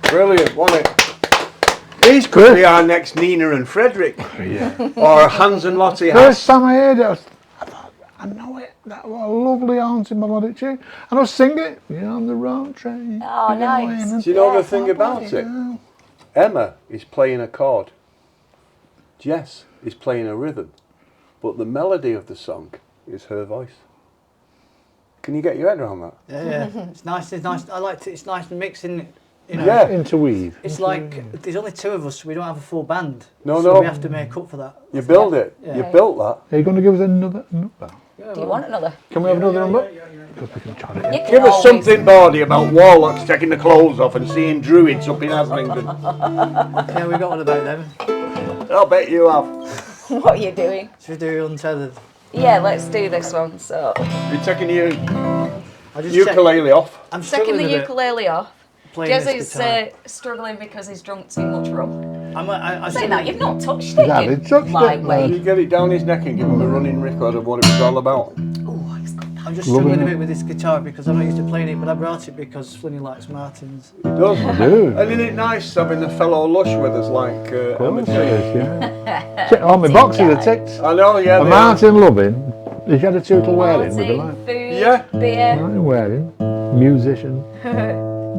Brilliant, wasn't it? He's could be our next Nina and Frederick.
Yeah.
Or Hans and Lottie
First
Haas.
time I heard it, I thought, I know it. That was a lovely haunting melodic tune. And I was singing it. You're on the wrong train.
Oh, nice.
Do you know the
Yes,
thing about it? Emma is playing a chord. Jess is playing a rhythm. But the melody of the song is her voice. Can you get your head around that?
Yeah, it's nice. It's nice. I like it. It's nice mixing. You know,
Yeah.
Interweave.
It's like there's only two of us, so we don't have a full band.
No,
so
no.
we have to make up for that.
You build it.
Yeah.
You built that.
Are you going to give us another number?
Do you want another?
Can we have another number?
Yeah.
Because we can try
You
it.
can
Give us
always-
something bawdy about warlocks taking the clothes off and seeing druids up in Haslington.
Yeah, we got one about them.
I'll bet you have.
What are you doing?
So we do untethered.
Yeah, let's do this one. So,
You're taking your
I just
ukulele off.
I'm
taking
struggling
the
a bit
ukulele off.
playing
Jez
this
is
guitar.
struggling because he's drunk too much rum.
I
Say that, you've not touched
Yeah,
it.
they touched it,
Lightweight.
You get it down his neck and give him a running record of what it was all about.
Oh, he's got that.
I'm just
Loving
struggling a
it.
bit with this guitar because I'm not used to playing it, but I brought it because Flynny likes Martins.
It does.
do.
And isn't it nice having a fellow lush with us like Emma Jane?
Yeah. All my boxes are ticked.
I know, yeah.
A
they
Martin Loving. Did you had a total wearing with the
Martin,
light?
food,
Yeah.
beer.
Martin wearing. Musician.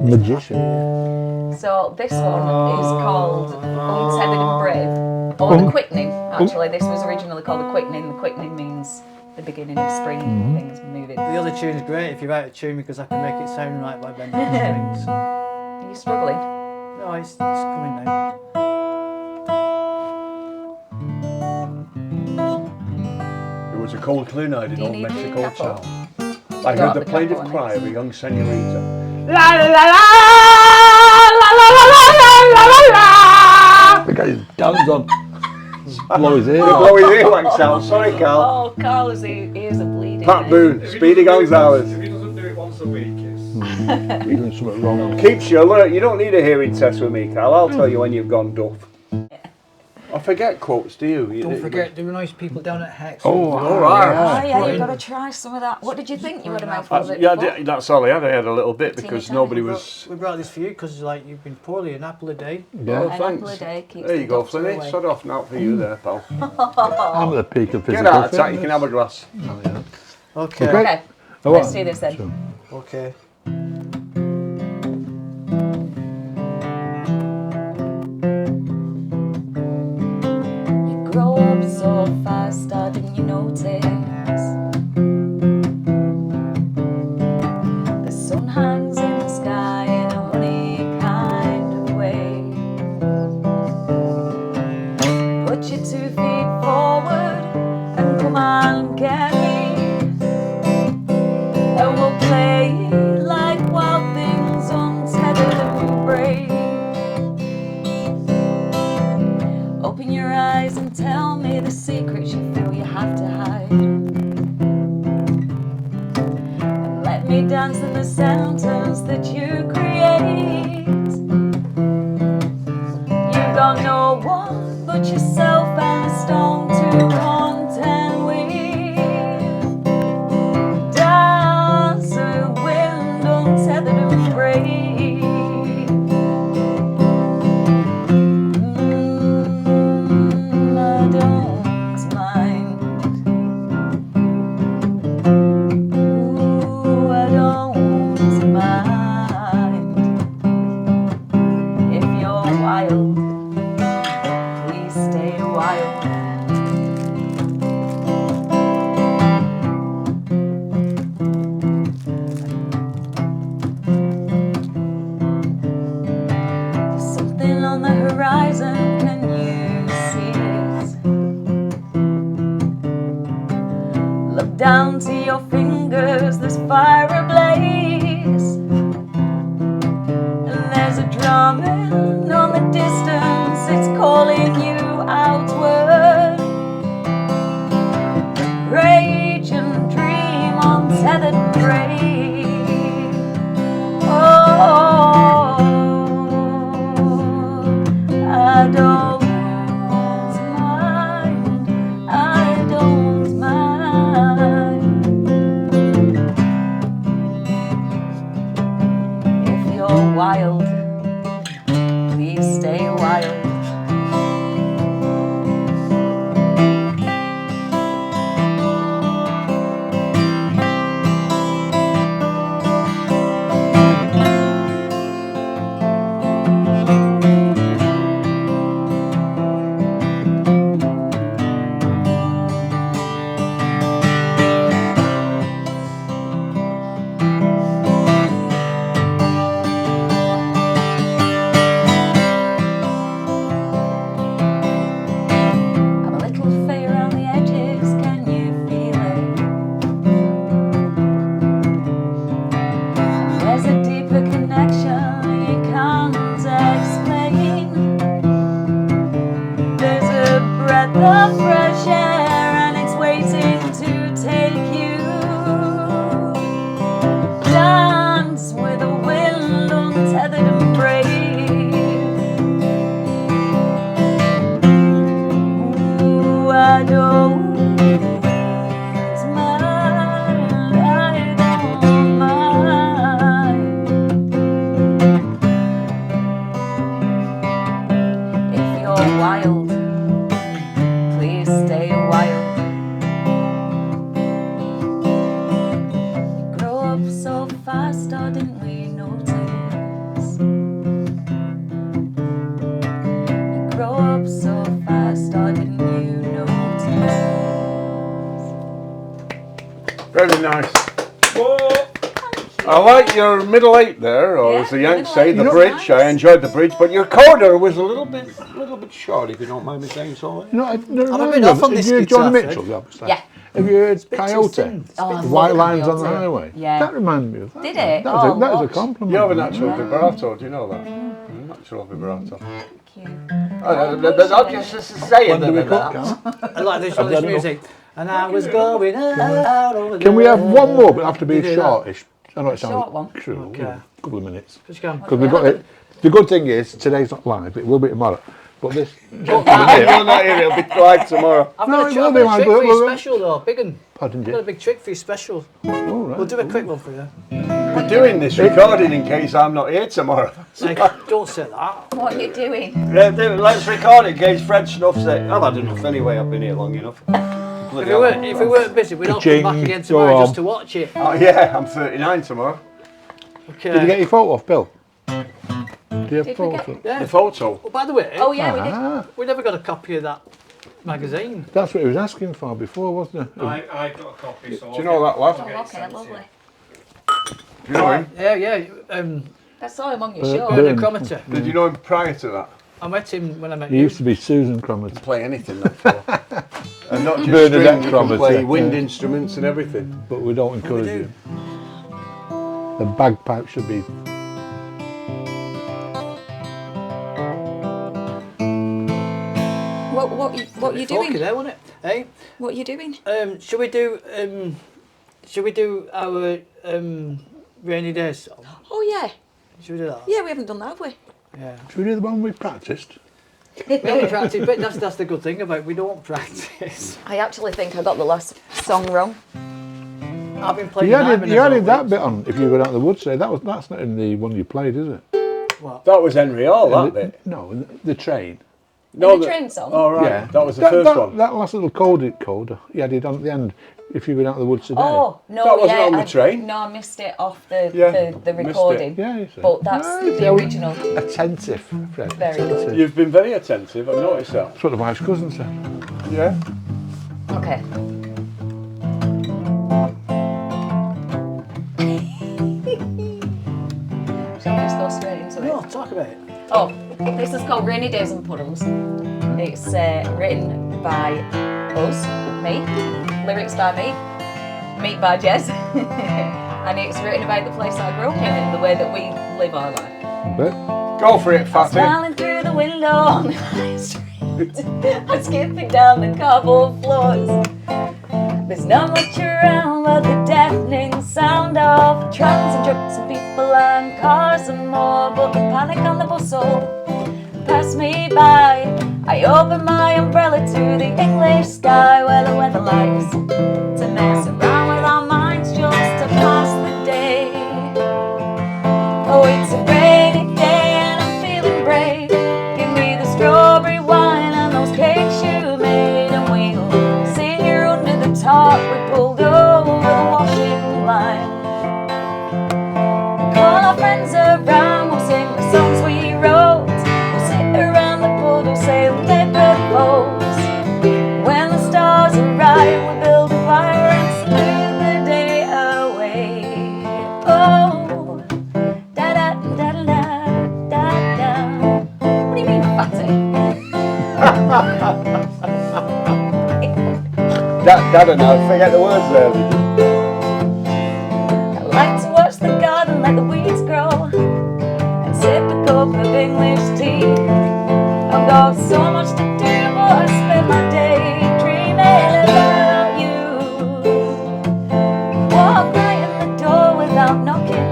Magician.
So this one is called Untethered and Brave, or the Quickening. Actually, this was originally called the Quickening. The Quickening means the beginning of spring, things moving.
The other tune's great if you write a tune because I can make it sound right by bending the strings.
Are you struggling?
No, it's coming now.
It was a cold, clear night in
Do you
old
need the
Mexico
capo?
town. I
got
heard the
the
plaintive
capo on
cry
it.
of a young senorita.
The guy's dance on. Blow his ear.
Blow his earwax out. Sorry, Carl.
Oh, Carl's ears are bleeding.
Pat
now.
Boone,
If he
Speedy
doesn't do it
Gonzalez.
once- If he doesn't do it once a week, it's...
You're doing something wrong.
Keeps you alert. You don't need a hearing test with me, Carl. I'll tell you when you've gone duff. I forget quotes, do you?
Don't forget the nice people down at Hex.
Oh,
All right.
Oh yeah, you've got to try some of that. What did you think you would have mouthful of it
Yeah,
before?
that's all I had. I had a little bit
Teeny
because
tiny.
nobody was.
We brought this for you because like you've been poorly, an apple a day.
Yeah.
Oh,
An apple a
thanks.
day keeps
There
the
you go,
doctor
Flynny.
away.
Sod off now for you there, pal.
I'm at the peak of physical
Get out of attack. You
fitness.
can have a glass.
Oh, yeah.
Okay.
Okay.
Okay,
Oh,
let's
what?
do this then.
Sure.
Okay.
You grow up so fast, didn't you notice? The sun hangs in the sky in a honey kind of way. Put your 2 feet forward and come on, get me. And we'll play like wild things, untethered and brave. Open your eyes and tell me the secrets you feel you have to hide. And let me dance in the sentence that you create. You've got no one but yourself and a stone to contend with. Dance a wind untethered and brave. I don't mind. Ooh, I don't mind. If you're wild, please stay wild. There's something on the horizon, can you see it? Look down to your fingers, there's fire ablaze. And there's a drumming on the distance, it's calling you outward. Rage and dream untethered and brave. Oh, I don't mind, I don't mind. If you're fast, or didn't we notice? You grow up so fast, or didn't you notice?
Very nice.
Whoa!
I like your middle eight there, or
Yeah,
as the Yanks
middle
say,
eight
the
was
bridge.
nice.
I enjoyed the bridge, but your coda was a little bit short, if you don't mind me saying so.
You know, I
I'm a bit off on this
you
guitar,
Johnny
Fred.
Mitchell, obviously.
Yeah.
Have you heard
bit too
Coyote?
thin. It's a
Oh,
bit
I
The
love
White Lines on the
Coyote.
Highway?
Yeah.
That reminded me of that.
Did it?
That was,
Oh,
that was a
lush.
compliment.
You have a
that.
natural vibrato, do you know that? Natural vibrato.
Cute.
I'll just say
When do we
it.
cut, Cal?
I like this one, this music. And I was going out over
Can we have
there.
one more, but have to be
You do that.
shortish? I know it sounds
Short one?
True,
Okay.
a couple of minutes.
Just go.
Because we've got it. The good thing is today's not live, it will be tomorrow. But this
You're not here, it'll be live tomorrow.
I've
No,
got
it
a,
will
I've
be
got a
like
trick
that,
for your
will it?
special though, big one.
pardon
I've got a
you.
big trick for your special.
All right.
We'll do a quick one for you.
We're doing this recording in case I'm not here tomorrow.
Like, don't say that.
What are you doing?
Let's record it in case Fred snuffs it. I've had enough anyway, I've been here long enough.
If we weren't busy, we'd all come back
Ka-ching.
again
Go
tomorrow
on.
just to watch it.
Oh yeah, I'm 39 tomorrow.
Okay.
Did you get your photo off, Bill? Do you have
Did we
photo?
get-
Yeah.
The photo.
Oh, by the way,
Oh yeah, we did.
Ah,
we never got a copy of that magazine.
that's what he was asking for before, wasn't it?
I got a copy, so.
Do you know that lad?
Oh, okay, lovely.
Do you know him?
Yeah.
I saw him on your
Bur-
show.
Bur-
Bernard Crometer.
Did you know him prior to that?
I met him when I met
He
you.
used to be Susan Crommett.
Play anything, that fella. And not just
Bernadette
string, you can
Crometer,
play wind
yeah.
instruments and everything.
But we don't encourage
do.
you. The bagpipe should be.
What you
Funky
doing?
there, wasn't it? Hey,
What you doing?
should we do our rainy day song?
Oh yeah,
Should we do that?
yeah. We haven't done that, have we?
Yeah.
Should we do the one we practiced?
We haven't practiced, but that's the good thing about it, we don't practice.
I actually think I got the last song wrong.
I've been playing
You added,
Nyman
you
as
added
well.
that bit on. If you go down the woods, say that's not in the one you played, is it?
That was Henry Hall, that bit.
No, the train.
No,
the train song?
Oh, right.
Yeah,
That was the first one.
That last little coda you added on at the end. If you go down to the woods today.
Oh no,
That wasn't
yeah,
on the train.
No, I missed it off the
Yeah,
the
missed it.
recording.
Yeah, you see.
But that's
Nice.
the original.
Attentive, Fred.
Very good.
attentive.
You've been very attentive, I've noticed that.
That's what the wife's cousin said.
Yeah.
Okay. Shall we just go straight into it?
No, talk about it.
Oh, this is called Rainy Days and Puddles. It's written by us, me, lyrics by me by Jez, and it's written about the place I grew up in and the way that we live our life.
But
Go for it, Fatty.
Smiling through the window on the high street, I'm skipping down the cobbled floors. There's not much around but the deafening sound of trams and trucks and people and cars and more. But the panic on the bustle passed me by. I opened my umbrella to the English sky where the weather likes to mess around with our minds just to pass the day. Oh, it's a rainy day and I'm feeling brave. Give me the strawberry wine and those cakes you made, and we'll sit here under the top we pulled over the washing line. Call our friends around, we'll sing the songs we wrote. We'll sit around the puddle, say we made propose. When the stars are right, we'll build a fire and sleep the day away. Oh, da da da da da da da. What do you mean, fatty?
Dad and I forget the words there.
I like to watch the garden let the weeds grow and sip a cup of English tea. I've got so much to do, but I spend my day dreaming about you. Walk right in the door without knocking.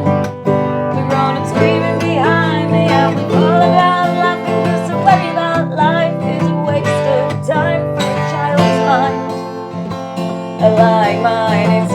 We run and screaming behind me, and we fall about laughing, 'cause to worry about life is a waste of time for a child's mind. Like mine, it's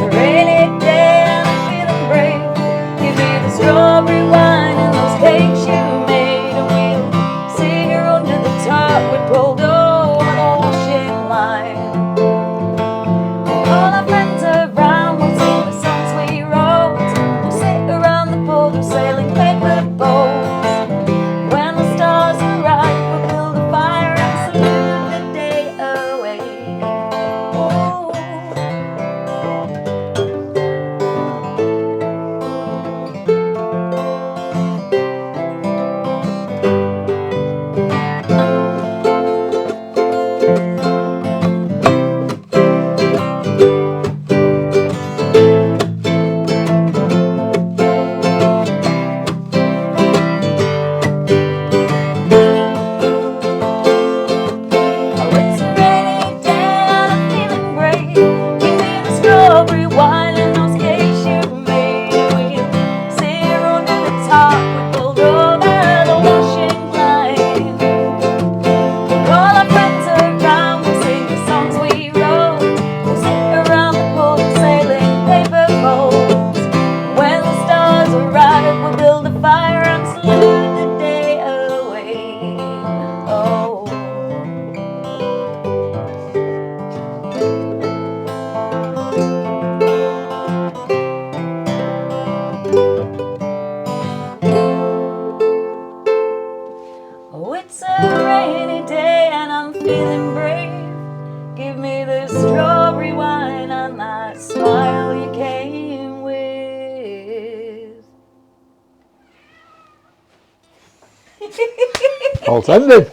fault ended.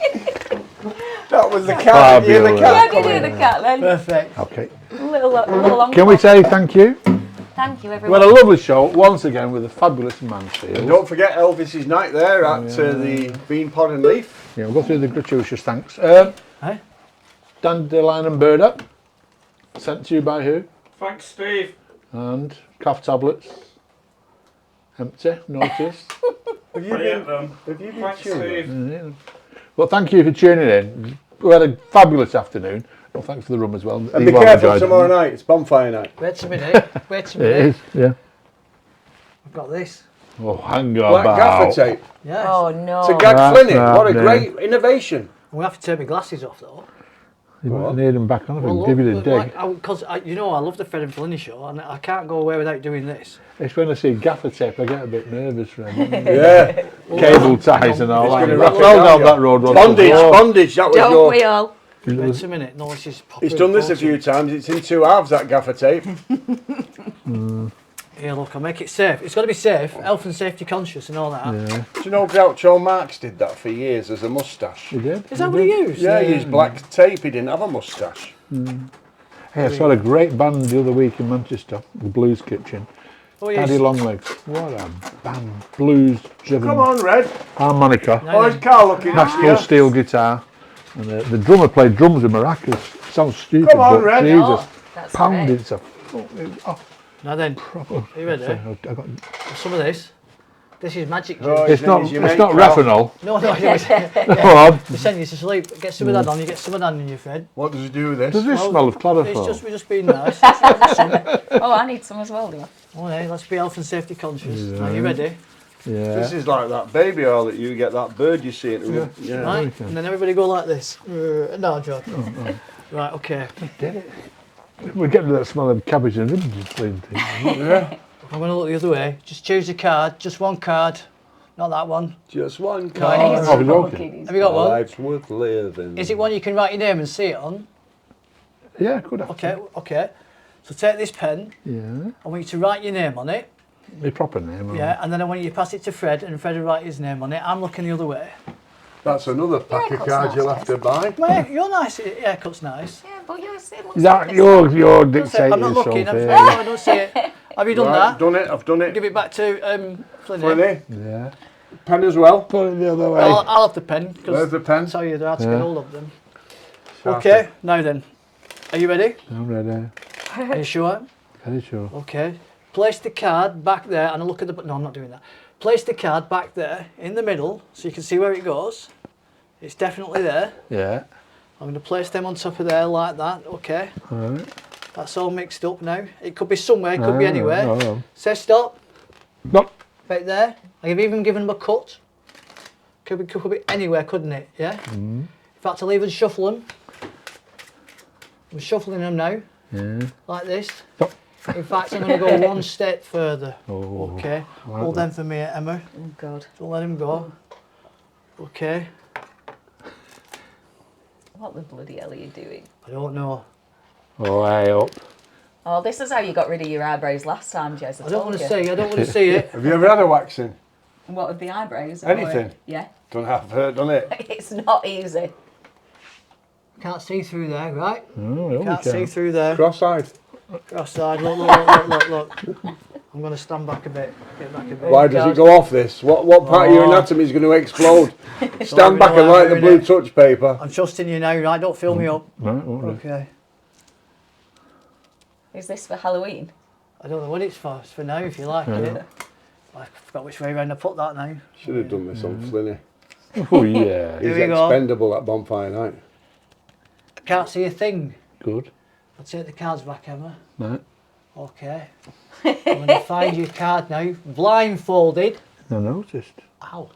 That was the cat. You hear the
Fabulous.
Yeah,
cat
did you
coming.
do the cat then?
Perfect.
Okay.
Little long.
Can we say thank you?
Thank you,
We
everyone.
had a lovely show once again with the fabulous Mansfield.
And don't forget Elvis's night there at the Bean Pod and Leaf.
Yeah, we'll go through the gratuitous thanks.
Hey?
Dandelion and Bird Up, sent to you by who?
Thanks, Steve.
And cough tablets. Empty, noticed.
Have you
Brilliant,
have you been
Thanks,
tuned?
Steve.
Well, thank you for tuning in. We had a fabulous afternoon. Well, thanks for the rum as well.
And be
You all
careful
enjoyed it.
tomorrow night. It's bonfire night.
Wait a minute. Wait a
It
minute.
is, yeah.
I've got this.
Oh, hang on
Black gaffer
about.
tape.
Yes.
Oh no.
To gag
That's
Flynny. What a
happening.
great innovation.
We have to take my glasses off though.
You might need them back on if I can give you the dig.
Because you know I love the Fred and Flynny show, and I can't go away without doing this.
It's when I see gaffer tape, I get a bit nervous, Fred.
Yeah.
Cable ties and all
It's
that.
gonna wrap it
Fell
down,
down
yeah.
that road once.
Bondage,
before.
bondage. That was
Don't
your.
we all?
Wait a minute. No, this is proper
He's done this a
important.
few times. It's in two halves, that gaffer tape.
Here, look, I'll make it safe. It's got to be safe, health and safety conscious and all that.
Yeah,
Do you know Groucho Marx did that for years as a moustache?
you did?
Is that what he used?
Yeah, he used black tape. He didn't have a moustache.
Hey, I saw a great band the other week in Manchester, the Blues Kitchen.
Oh, yes.
Daddy Longlegs. What a band. Blues driven.
Come on, Red.
Harmonica.
Oh, is Carl looking at
National
you?
steel guitar. And the drummer played drums with maracas. Sounds stupid,
Come on,
but
Red.
Jesus.
Oh, that's
Pounded.
great.
It's a fucking
Now then,
proper.
are you ready?
I got,
Some of this. This is magic.
Oh,
it's
his
not.
name's your
It's
mate,
not
Carl.
Refinol.
No, no,
Go on.
we send you to sleep. Get some of that on. You get some of that in your Fred.
What does he do with this?
Does this
Well,
smell of
It's
chloroform?
just we're just being nice. Some.
Oh, I need some as well, do you?
Oh, hey, let's be health and safety conscious. Are you ready?
Yeah.
This is like that baby oil that you get that bird you see. Yeah.
Right, and then everybody go like this. No, I'm joking. Right, okay.
Get it. We're getting to that smell of cabbage and ribbons clean thing.
Yeah.
I'm going to look the other way. Just choose a card. Just one card. Not that one.
Just one
No,
card.
I need
Oh, we're okay.
Have you got one?
Life's worth living.
Is it one you can write your name and see it on?
Yeah, good.
Okay, okay. So take this pen.
Yeah.
I want you to write your name on it.
My proper name.
Yeah, and then I want you to pass it to Fred, and Fred will write his name on it. I'm looking the other way.
That's another pack of
haircut's
cards you'll
nice,
have to buy.
Well, you're nice. Haircut's nice.
Yeah, but yours it looks
Is that
like
your
Don't say-
dictating
I'm not looking.
yourself
No,
here?
I don't see it. Have you done
Right,
that?
done it. I've done it.
Give it back to Flynny.
Flynny.
Yeah.
Pen as well.
Put it the other way.
I'll have the pen
Where's
because
the pen?
that's how you're hard to
Yeah.
get hold of them.
Sharpie.
Okay, now then. Are you ready?
I'm ready.
Are you sure?
Very sure.
Okay. Place the card back there and look at the... No, I'm not doing that. Place the card back there in the middle so you can see where it goes. It's definitely there.
Yeah.
I'm going to place them on top of there like that. Okay.
All right.
That's all mixed up now. It could be somewhere, it could be anywhere.
Oh.
Say stop.
No.
Right there. I've even given them a cut. Could be anywhere, couldn't it? Yeah?
Mm.
In fact, I'll even shuffle them. I'm shuffling them now,
Yeah.
like this.
Stop.
In fact, I'm going to go one step further.
Oh.
Okay.
Like
Hold
that.
them for me, Emma.
Oh, God.
Don't let him go. Okay.
What the bloody hell are you doing?
I don't know.
Oh, hey up.
Oh, this is how you got rid of your eyebrows last time, Jez.
I don't want to see. I don't want to see it.
Have you ever had a waxing?
What with the eyebrows?
Anything?
Yeah.
Don't have hurt, done it?
It's not easy.
Can't see through there, right?
Oh, yeah,
Can't
we
see
can.
through there.
Cross-eyed.
Cross-side. Look. I'm going to stand back a bit. Get back a bit.
Why does it go off this? What part of your anatomy is going to explode? Stand back and light the blue touch paper.
I'm trusting you now, right? Don't fill me up.
Right, all right.
Okay.
Is this for Halloween?
I don't know what it's for. It's for now, if you like it. I forgot which way round I put that now.
Should have done this on Flynny.
Oh, yeah.
He's
we go.
expendable at bonfire night.
I can't see a thing.
Good.
I'll take the cards back, Emma.
Right.
Okay. I'm going to find your card now. Blindfolded.
I noticed.
Ow.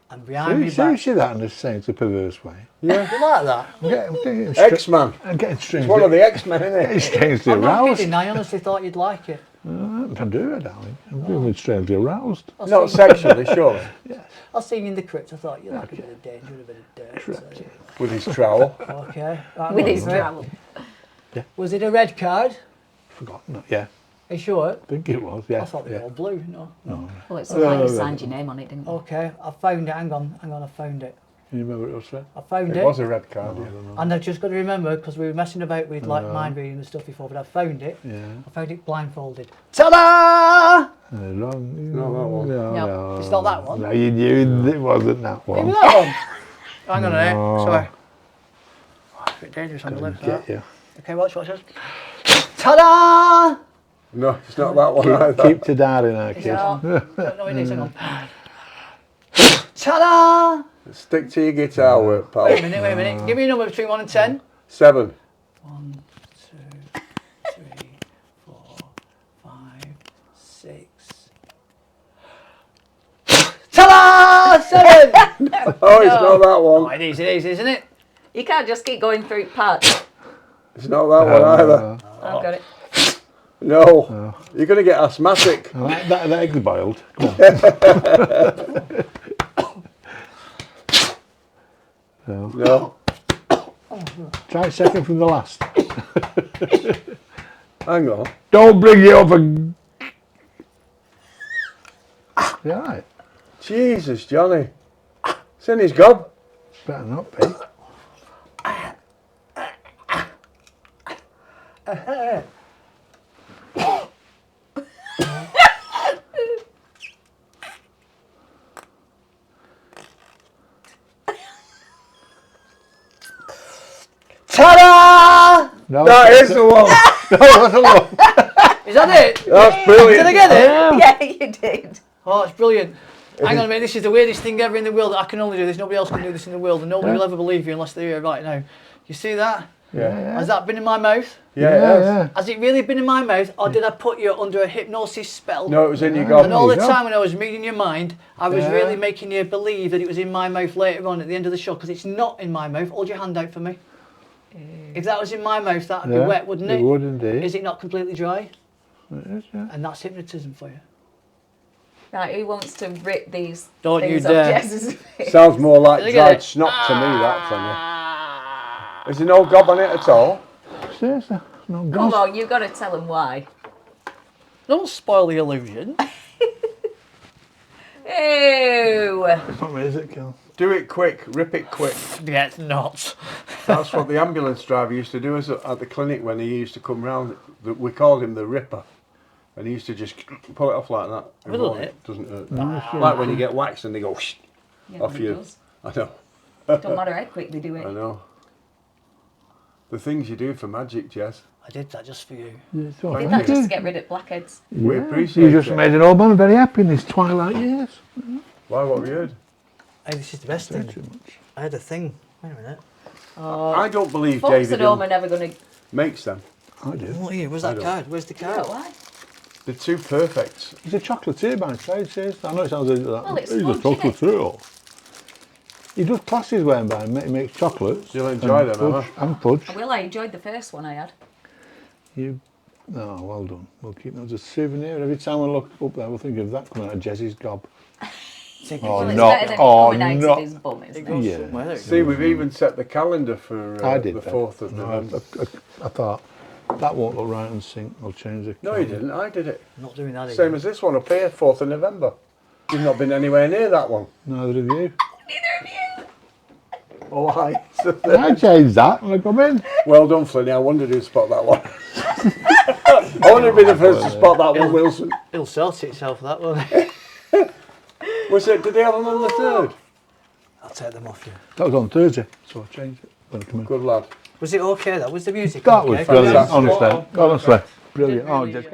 And behind me
See, you
back.
see that in the same perverse way.
Yeah.
You like that?
I'm getting
X-Man.
I'm getting
It's
strangely,
one of the X-Men, isn't
getting
it?
strangely
I'm not
aroused.
kidding. I honestly thought you'd like it.
I do, darling. I'm feeling strangely aroused.
Not sexually, sure.
I'll see you in the crypt. I thought you like a bit of danger and a bit of dirt.
Correct.
So.
With his trowel.
Okay. Right,
With
I'm
his
ready.
trowel.
Was it a red card?
Forgotten that. Yeah.
Are you sure?
I think it was, yeah.
I thought they were all blue. No.
Well, it's like you signed your name on it, didn't you?
Okay, I found it. Hang on, I found it.
Can you remember what it was, Fred?
I found
It
it.
was a red card, yeah.
And I've just got to remember, because we were messing about with like mind reading and stuff before, but I found it.
Yeah.
I found it blindfolded. Ta-da!
Wrong.
Not that one.
No.
It's not that one.
No, you knew it wasn't that one.
Maybe that one. Hang on a minute.
No.
Sorry. Oh, it's a bit dangerous on the left.
Get you.
Okay, watch this. Ta-da!
No, it's not that one either.
Keep to daddy now,
Is
kid.
it not?
No, it is. Hang on. Ta-da!
Stick to your guitar work, pal.
Wait a minute. Give me a number between 1 and 10.
7.
1, 2, 3, 4, 5, 6. Ta-da! 7!
Oh, it's not that
Oh,
one.
it is, isn't it?
You can't just keep going through parts.
It's not that one either.
I've got it.
No. You're going to get asthmatic.
That egg's boiled. Come on. So,
No.
try it second from the last.
Hang on.
Don't bring it up and... You alright?
Jesus, Johnny. It's in his gob.
Better not be.
Ta-da!
No,
That is the one.
No, that's a lot.
Is that it?
That's brilliant.
Did I get it?
Yeah, you did.
Oh, it's brilliant. Hang on a minute, this is the weirdest thing ever in the world. I can only do this, nobody else can do this in the world, and nobody will ever believe you unless they're here right now. You see that?
Yeah.
Has that been in my mouth?
Yeah.
Has it really been in my mouth, or did I put you under a hypnosis spell?
No, it was in your gob.
And all the
There you go.
time when I was reading your mind, I was really making you believe that it was in my mouth later on at the end of the show, because it's not in my mouth. Hold your hand out for me. If that was in my mouth, that would be wet, wouldn't it?
It would indeed.
Is it not completely dry?
It is, yeah.
And that's hypnotism for you.
Right, who wants to rip these
Don't
things
you
off
dare.
Jess's face?
Sounds more like
Look at
dried
it.
snot to me, that, Flynny. Is there no gob on it at all?
Seriously. No
Come
gosh.
on, you've got to tell them why.
Don't spoil the illusion.
Ew.
It's not me, is it, Kel?
Do it quick, rip it quick.
Yeah, it's not.
That's what the ambulance driver used to do at the clinic when he used to come round. We called him the Ripper. And he used to just pull it off like that.
Wouldn't it?
Doesn't hurt.
No,
Like when you get waxed and they go whoosh
Yeah,
off
but it
you.
does.
I know.
Don't matter how quick they do
I
it.
know. The things you do for magic, Jess.
I did that just for you.
It's all
Did
right.
that just to get rid of blackheads?
We
Yeah.
appreciate
You just
it.
made an old man very happy in his twilight years.
Why, what we heard?
Hey, this is the best
Too
thing.
much.
I had a thing. Wait a minute.
I don't believe
Fox
David
and Home
Hill
are never going to...
makes them.
I do.
What here? Where's
I
that
don't.
card? Where's the card?
Why?
They're too perfect.
He's a chocolatier by trade, seriously. I know it sounds like that.
Well, it's
He's a
sponge, isn't it?
chocolatier. He does classes wearing by him. He makes chocolates.
You'll enjoy
and
them,
fudge, and fudge.
Well, I enjoyed the first one I had.
Oh, well done. We'll keep that as a souvenir. Every time we look up there, we'll think of that coming out of Jesse's gob. Oh,
Well, it's
no.
better than
Oh,
it coming out
no.
of his bum, isn't it?
Yeah.
Somewhere.
See, we've even set the calendar for
I did
the
that.
4th of
No,
November.
I thought, that won't look right in sync. I'll change it.
No, you didn't. I did it.
I'm not doing that again.
Same as this one up here, 4th of November. You've not been anywhere near that one.
Neither of you.
Neither of you.
Oh, why?
I changed that when I come in.
Well done, Flynny. I wondered who'd spot that one. I wanted to be the first to spot that one, Wilson.
It'll sort itself, that one.
Was it? Did they have them on the 3rd?
I'll take them off you.
That was on Thursday, so I changed it when I come in.
Good lad.
Was it okay though? Was the music
That
okay?
was brilliant,
Fantastic.
honestly. Honestly. Brilliant.
Did
Oh,
really
just